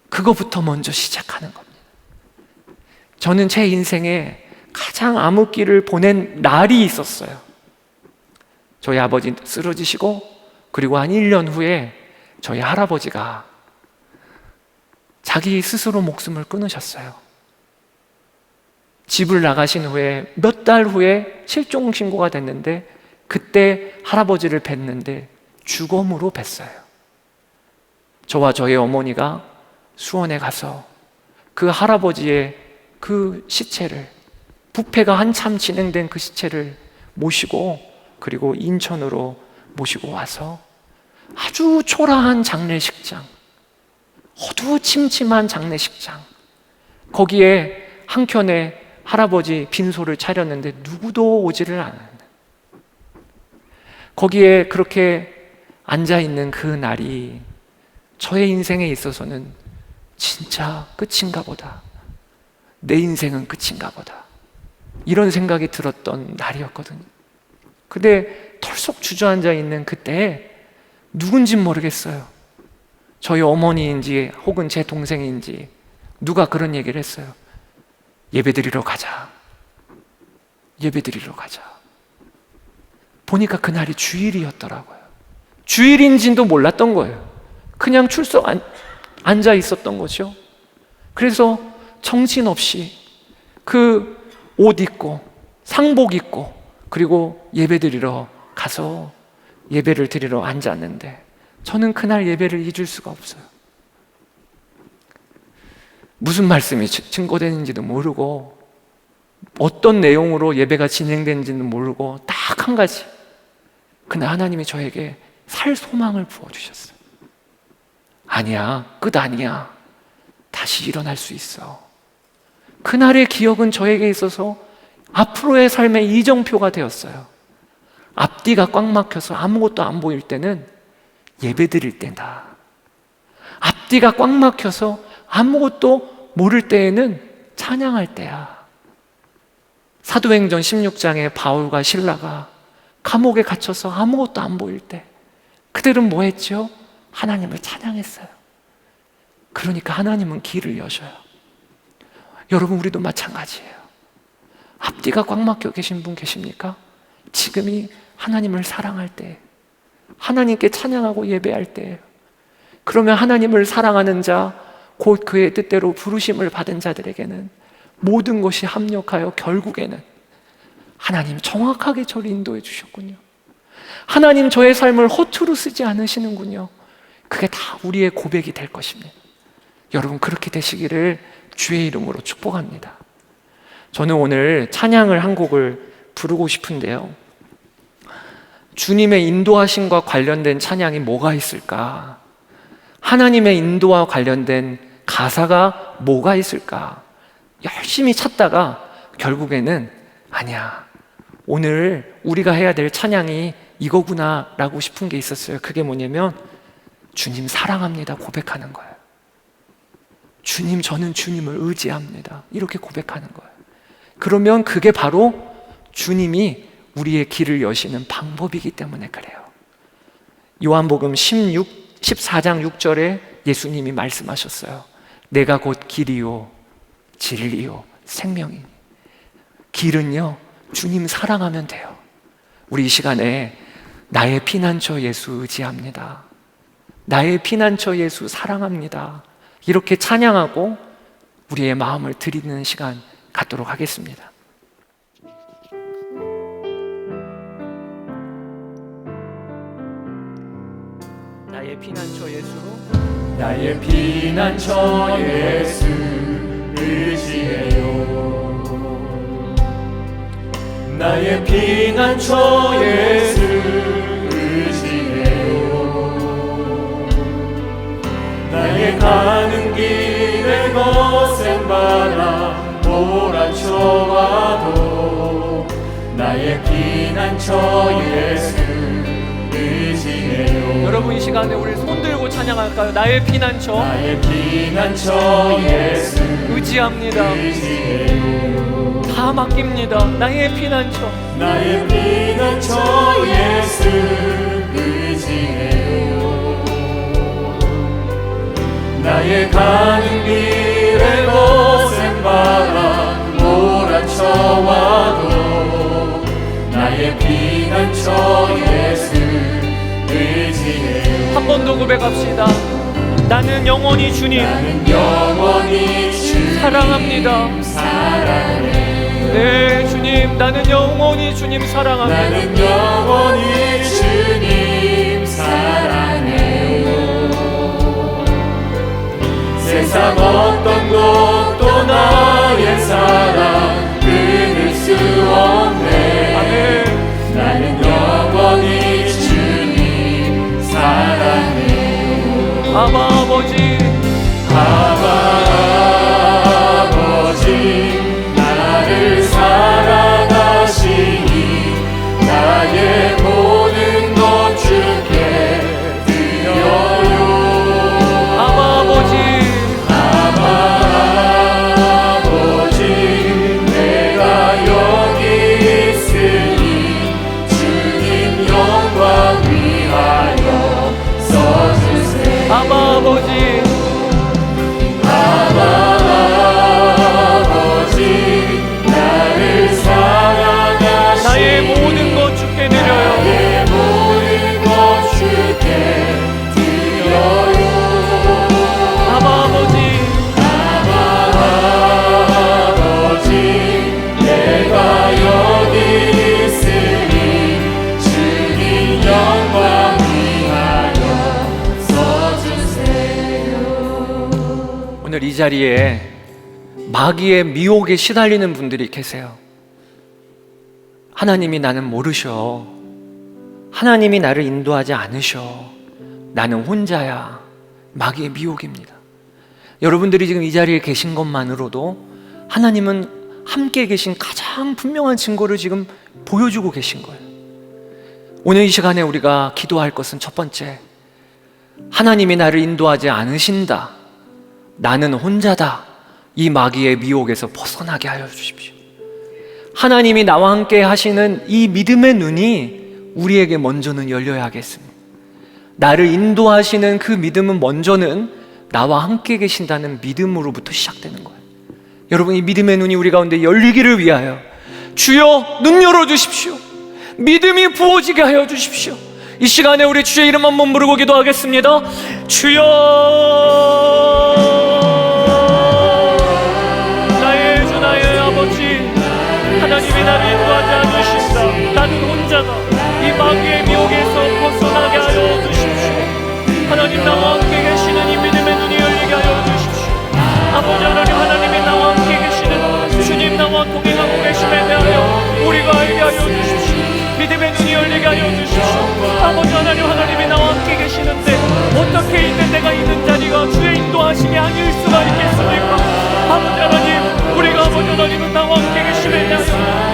그거부터 먼저 시작하는 겁니다. 저는 제 인생에 가장 암흑기를 보낸 날이 있었어요. 저희 아버지 쓰러지시고, 그리고 한 1년 후에 저희 할아버지가 자기 스스로 목숨을 끊으셨어요. 집을 나가신 후에 몇 달 후에 실종 신고가 됐는데, 그때 할아버지를 뵀는데 주검으로 뵀어요. 저와 저희 어머니가 수원에 가서 그 할아버지의 그 시체를, 부패가 한참 진행된 그 시체를 모시고, 그리고 인천으로 모시고 와서 아주 초라한 장례식장, 어두침침한 장례식장, 거기에 한켠에 할아버지 빈소를 차렸는데 누구도 오지를 않아요. 거기에 그렇게 앉아있는 그 날이 저의 인생에 있어서는 진짜 끝인가 보다, 내 인생은 끝인가 보다, 이런 생각이 들었던 날이었거든요. 근데 털썩 주저앉아 있는 그때에 누군진 모르겠어요. 저희 어머니인지 혹은 제 동생인지 누가 그런 얘기를 했어요. 예배드리러 가자. 예배드리러 가자. 보니까 그날이 주일이었더라고요. 주일인지도 몰랐던 거예요. 그냥 출석 앉아 있었던 거죠. 그래서 정신없이 그 옷 입고 상복 입고 그리고 예배드리러 가서 예배를 드리러 앉았는데, 저는 그날 예배를 잊을 수가 없어요. 무슨 말씀이 증거되는지도 모르고, 어떤 내용으로 예배가 진행되는지는 모르고, 딱 한 가지, 그날 하나님이 저에게 살 소망을 부어주셨어요. 아니야, 끝 아니야, 다시 일어날 수 있어. 그날의 기억은 저에게 있어서 앞으로의 삶의 이정표가 되었어요. 앞뒤가 꽉 막혀서 아무것도 안 보일 때는 예배 드릴 때다. 앞뒤가 꽉 막혀서 아무것도 모를 때에는 찬양할 때야. 사도행전 16장에 바울과 실라가 감옥에 갇혀서 아무것도 안 보일 때 그들은 뭐 했죠? 하나님을 찬양했어요. 그러니까 하나님은 길을 여셔요. 여러분, 우리도 마찬가지예요. 앞뒤가 꽉 막혀 계신 분 계십니까? 지금이 하나님을 사랑할 때, 하나님께 찬양하고 예배할 때예요. 그러면 하나님을 사랑하는 자, 곧 그의 뜻대로 부르심을 받은 자들에게는 모든 것이 합력하여 결국에는 하나님 정확하게 저를 인도해 주셨군요. 하나님 저의 삶을 허투루 쓰지 않으시는군요. 그게 다 우리의 고백이 될 것입니다. 여러분, 그렇게 되시기를 주의 이름으로 축복합니다. 저는 오늘 찬양을 한 곡을 부르고 싶은데요, 주님의 인도하심과 관련된 찬양이 뭐가 있을까? 하나님의 인도와 관련된 가사가 뭐가 있을까? 열심히 찾다가 결국에는 아니야, 오늘 우리가 해야 될 찬양이 이거구나 라고 싶은 게 있었어요. 그게 뭐냐면 주님 사랑합니다 고백하는 거예요. 주님, 저는 주님을 의지합니다, 이렇게 고백하는 거예요. 그러면 그게 바로 주님이 우리의 길을 여시는 방법이기 때문에 그래요. 요한복음 14장 6절에 예수님이 말씀하셨어요. 내가 곧 길이요 진리요 생명이니. 길은요, 주님 사랑하면 돼요. 우리 이 시간에 나의 피난처 예수 의지합니다, 나의 피난처 예수 사랑합니다, 이렇게 찬양하고 우리의 마음을 드리는 시간 갖도록 하겠습니다. 피난처 예수로 나의 피난처 예수 의지해요. 나의 피난처 예수 의지해요. 나의 가는 길에 거센 바람 몰아쳐와도 나의 피난처 예수 의지해요. 여러분, 이 시간에 우리 손 들고 찬양할까요? 나의 피난처, 나의 피난처 예수 의지합니다. 의지해요. 다 맡깁니다. 나의 피난처, 나의 피난처 예수 의지해요. 나의 가는 길에 거센 바람 몰아쳐와도 나의 피난처 예수 의지해요. 한 번 더 고백합시다. 나는 영원히 주님 나는 영원히 주님 사랑합니다. 사랑해요. 네, 주님, 나는 영원히 주님 사랑합니다. 나는 영원히 주님 사랑해요. 세상 어떤 것도 나의 사랑 끊을 수 없네. 아멘. 나는 영원히 주님 사랑해요. 아바 아버지, 아버지 나를 사랑하시니 나의 모든 것 주께 드려요. 아버지, 아버지 내가 여기 있으니 주님 영광 위하여 써주세요. 아버지, 아버지 나를 사랑하시니 나의 모든 것 주께 드려요. 나의 모든 것 주께 드려요. 아버지, 아버지 내가 여기 있으니 주님 영광 위하여 써주세요. 오늘 이 자리에 마귀의 미혹에 시달리는 분들이 계세요. 하나님이 나는 모르셔. 하나님이 나를 인도하지 않으셔. 나는 혼자야. 마귀의 미혹입니다. 여러분들이 지금 이 자리에 계신 것만으로도 하나님은 함께 계신 가장 분명한 증거를 지금 보여주고 계신 거예요. 오늘 이 시간에 우리가 기도할 것은 첫 번째, 하나님이 나를 인도하지 않으신다. 나는 혼자다. 이 마귀의 미혹에서 벗어나게 하여 주십시오. 하나님이 나와 함께 하시는 이 믿음의 눈이 우리에게 먼저는 열려야 하겠습니다. 나를 인도하시는 그 믿음은 먼저는 나와 함께 계신다는 믿음으로부터 시작되는 거예요. 여러분, 이 믿음의 눈이 우리 가운데 열리기를 위하여 주여 눈 열어주십시오. 믿음이 부어지게 하여 주십시오. 이 시간에 우리 주의 이름 한번 부르고 기도하겠습니다. 주여, 나의 주 나의 아버지, 하나님이 나를 인도하지 않으신다. 나는 혼자다. 이 마귀의 미혹에서 벗어나게 하여 주십시오. 하나님, 나와 함께 계시는 이 믿음의 눈이 열리게 하여 주십시오. 아버지 하나님, 하나님이 나와 함께 계시는 주님, 나와 동행하고 계심에 대하여 우리가 알게 하여 주십시오. 믿음의 눈이 열리게 하여 주십시오. 아버지 하나님, 하나님이 나와 함께 계시는데 어떻게 있는 내가 있는 자리가 주의 인도하심이 아닐 수가 있겠습니까? 아버지 하나님, 우리가 아버지 하나님은 나와 함께 계심에 대하여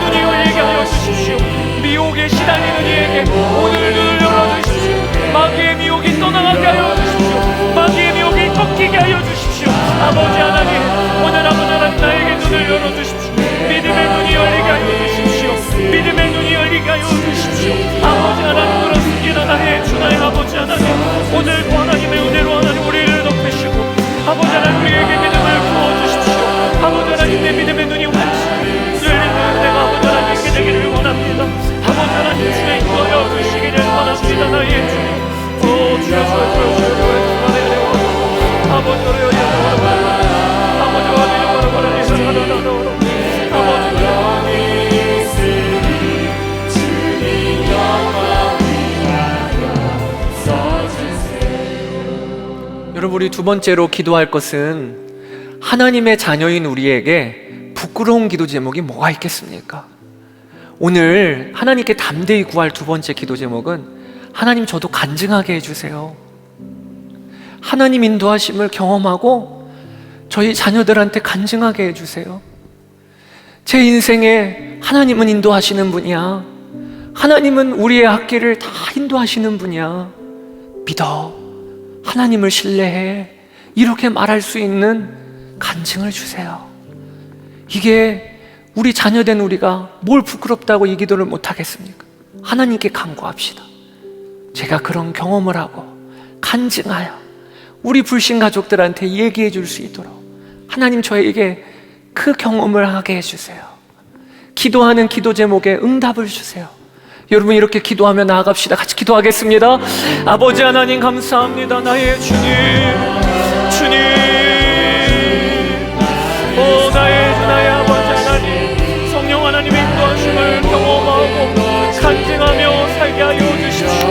눈이 열리게 하여 주십시오. 미혹에 시달리는 이에게 오늘 눈을 열어주십시오. 마귀의 미혹이 떠나가게 하여 주십시오. 마귀의 미혹이 꺾이게 하여 주십시오. 아버지 하나님, 오늘 아버지 하나님 나에게 눈을 열어주십시오. 믿음의 눈이 열리게 하여 주십시오. 믿음의 눈이 열리게 하여 주십시오. 아버지 하나님, 그렇습니다. 나의 주 나의 아버지 하나님, 오늘도 하나님의 은혜로 하나님 우리를 덮으시고 아버지 하나님 우리에게 믿음을 부어주십시오. 아버지 하나님, 내 믿음의 눈이 완전히 열리는 내가 아버지 하나님 있게 되기를 원합니다. 아버지 하나님, 주의 인도하여 주시기를 원합니다. 나의 주님, 주여 주여 아버지 우리 두 번째로 기도할 것은 하나님의 자녀인 우리에게 부끄러운 기도 제목이 뭐가 있겠습니까? 오늘 하나님께 담대히 구할 두 번째 기도 제목은 하나님 저도 간증하게 해주세요. 하나님 인도하심을 경험하고 저희 자녀들한테 간증하게 해주세요. 제 인생에 하나님은 인도하시는 분이야. 하나님은 우리의 앞길을 다 인도하시는 분이야. 믿어. 하나님을 신뢰해. 이렇게 말할 수 있는 간증을 주세요. 이게 우리 자녀된 우리가 뭘 부끄럽다고 이 기도를 못하겠습니까? 하나님께 간구합시다. 제가 그런 경험을 하고 간증하여 우리 불신 가족들한테 얘기해 줄 수 있도록 하나님 저에게 그 경험을 하게 해주세요. 기도하는 기도 제목에 응답을 주세요. 여러분 이렇게 기도하며 나아갑시다. 같이 기도하겠습니다. 아버지 하나님 감사합니다. 나의 주님, 주님, 오 나의 아버지 하나님, 성령 하나님의 인도하심을 경험하고 간증하며 살게 하여 주십시오.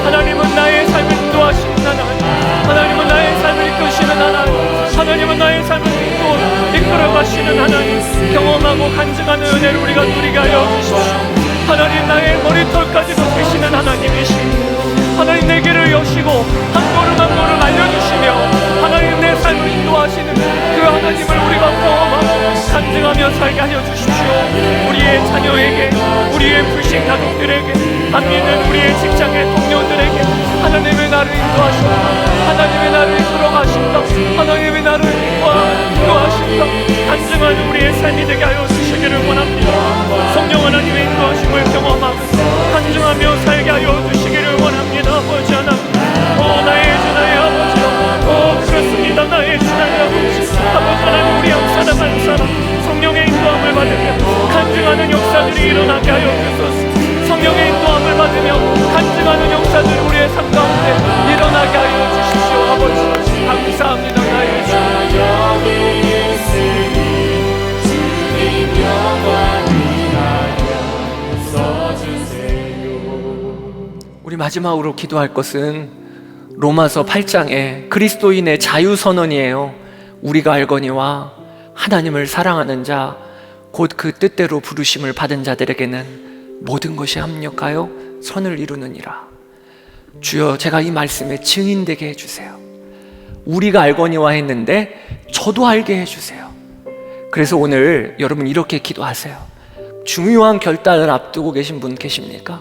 하나님은 나의 삶을 인도하시는 하나님, 하나님은 나의 삶을 이끄시는 하나님, 하나님은 나의 삶을 이끌어 가시는 하나님, 경험하고 간증하는 은혜를 우리가 누리게 하여 주십시오. 하나님 나의 머리털까지도 되시는 하나님이시고 하나님 내 길을 여시고 한 걸음 한 걸음 알려주시며 하나님 내 삶을 인도하시는 그 하나님을 우리가 경험하고 간증하며 살게 하여 주십시오. 우리의 자녀에게, 우리의 불신 가족들에게, 안 믿는 우리의 직장의 동료들에게 하나님의 나를 인도하신다, 하나님의 나를 이끌어가신다, 하나님의 나를 인도하신다 간증하는 우리의 삶이 되게 하여 주시기를 원합니다. 성령 하나님의 인도하심을 경험하고 간증하며 살게 하여 주시기를 원합니다. 아버지 하나님, 나의 주 나의 아버지요, 그렇습니다. 나의 주 나의 아버지, 아버지 하나님 우리 한 사람 한 사람 성령의 인도함을 받으며 간증하는 역사들이 일어나게 하여 주소서. 성령의 인도함을 받으며 간증하는 역사들이 우리의 삶 가운데 일어나게 하여 주십시오. 아버지 감사합니다. 나의 주 여기 있으니 주님 영광 위하여 써주세요. 우리 마지막으로 기도할 것은 로마서 8장의 그리스도인의 자유선언이에요. 우리가 알거니와 하나님을 사랑하는 자 곧 그 뜻대로 부르심을 받은 자들에게는 모든 것이 합력하여 선을 이루느니라. 주여 제가 이 말씀에 증인되게 해주세요. 우리가 알거니와 했는데 저도 알게 해주세요. 그래서 오늘 여러분 이렇게 기도하세요. 중요한 결단을 앞두고 계신 분 계십니까?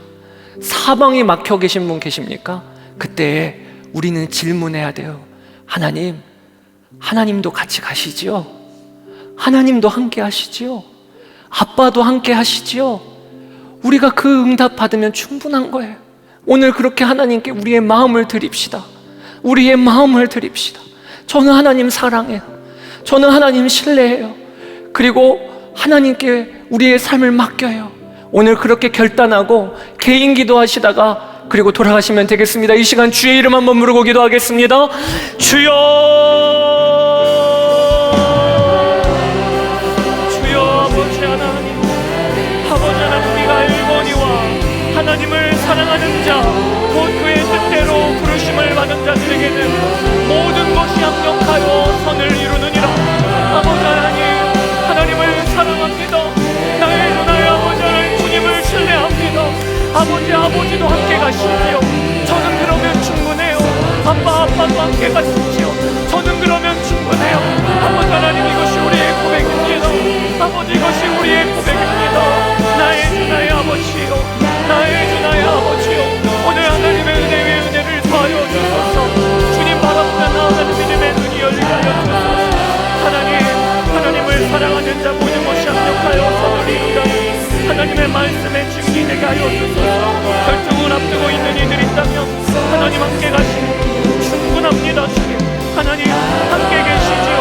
사방이 막혀 계신 분 계십니까? 그때 우리는 질문해야 돼요. 하나님, 하나님도 같이 가시지요? 하나님도 함께 하시지요? 아빠도 함께 하시지요? 우리가 그 응답 받으면 충분한 거예요. 오늘 그렇게 하나님께 우리의 마음을 드립시다. 우리의 마음을 드립시다. 저는 하나님 사랑해요. 저는 하나님 신뢰해요. 그리고 하나님께 우리의 삶을 맡겨요. 오늘 그렇게 결단하고 개인 기도하시다가 그리고 돌아가시면 되겠습니다. 이 시간 주의 이름 한번 부르고 기도하겠습니다. 주여, 아버지 하나님, 아버지 하나님, 우리가 알거니와 하나님을 사랑하는 자, 곧 그의 뜻대로 부르심을 받은 자들에게는 모든 것이 합력하여 선을 이루느니라. 아버지 하나님, 하나님을 사랑합니다. 나의 아버지 하나님, 주님을 신뢰합니다. 아버지도 함께 가시지요. 저는 그러면 충분해요. 아빠도 함께 가시지요. 저는 그러면 충분해요. 아버지 하나님, 이것이 우리의 고백입니다. 아버지, 이것이 우리의 고백입니다. 나의 주 나의 아버지요, 나의 주 나의 아버지요, 오늘 하나님의 은혜 위에 은혜를 더하여 주소서. 주님 바라보며 나아가는 믿음의 눈이 열리게 하여 주소서. 하나님을 사랑하는 자 모든 것이 합력하여 선을 이루다니 하나님의 말씀에 증인이 되게 하여 주소서. 결정을 앞두고 있는 이들이 있다면 하나님 함께 가시니 충분합니다. 주님 하나님 함께 계시지요.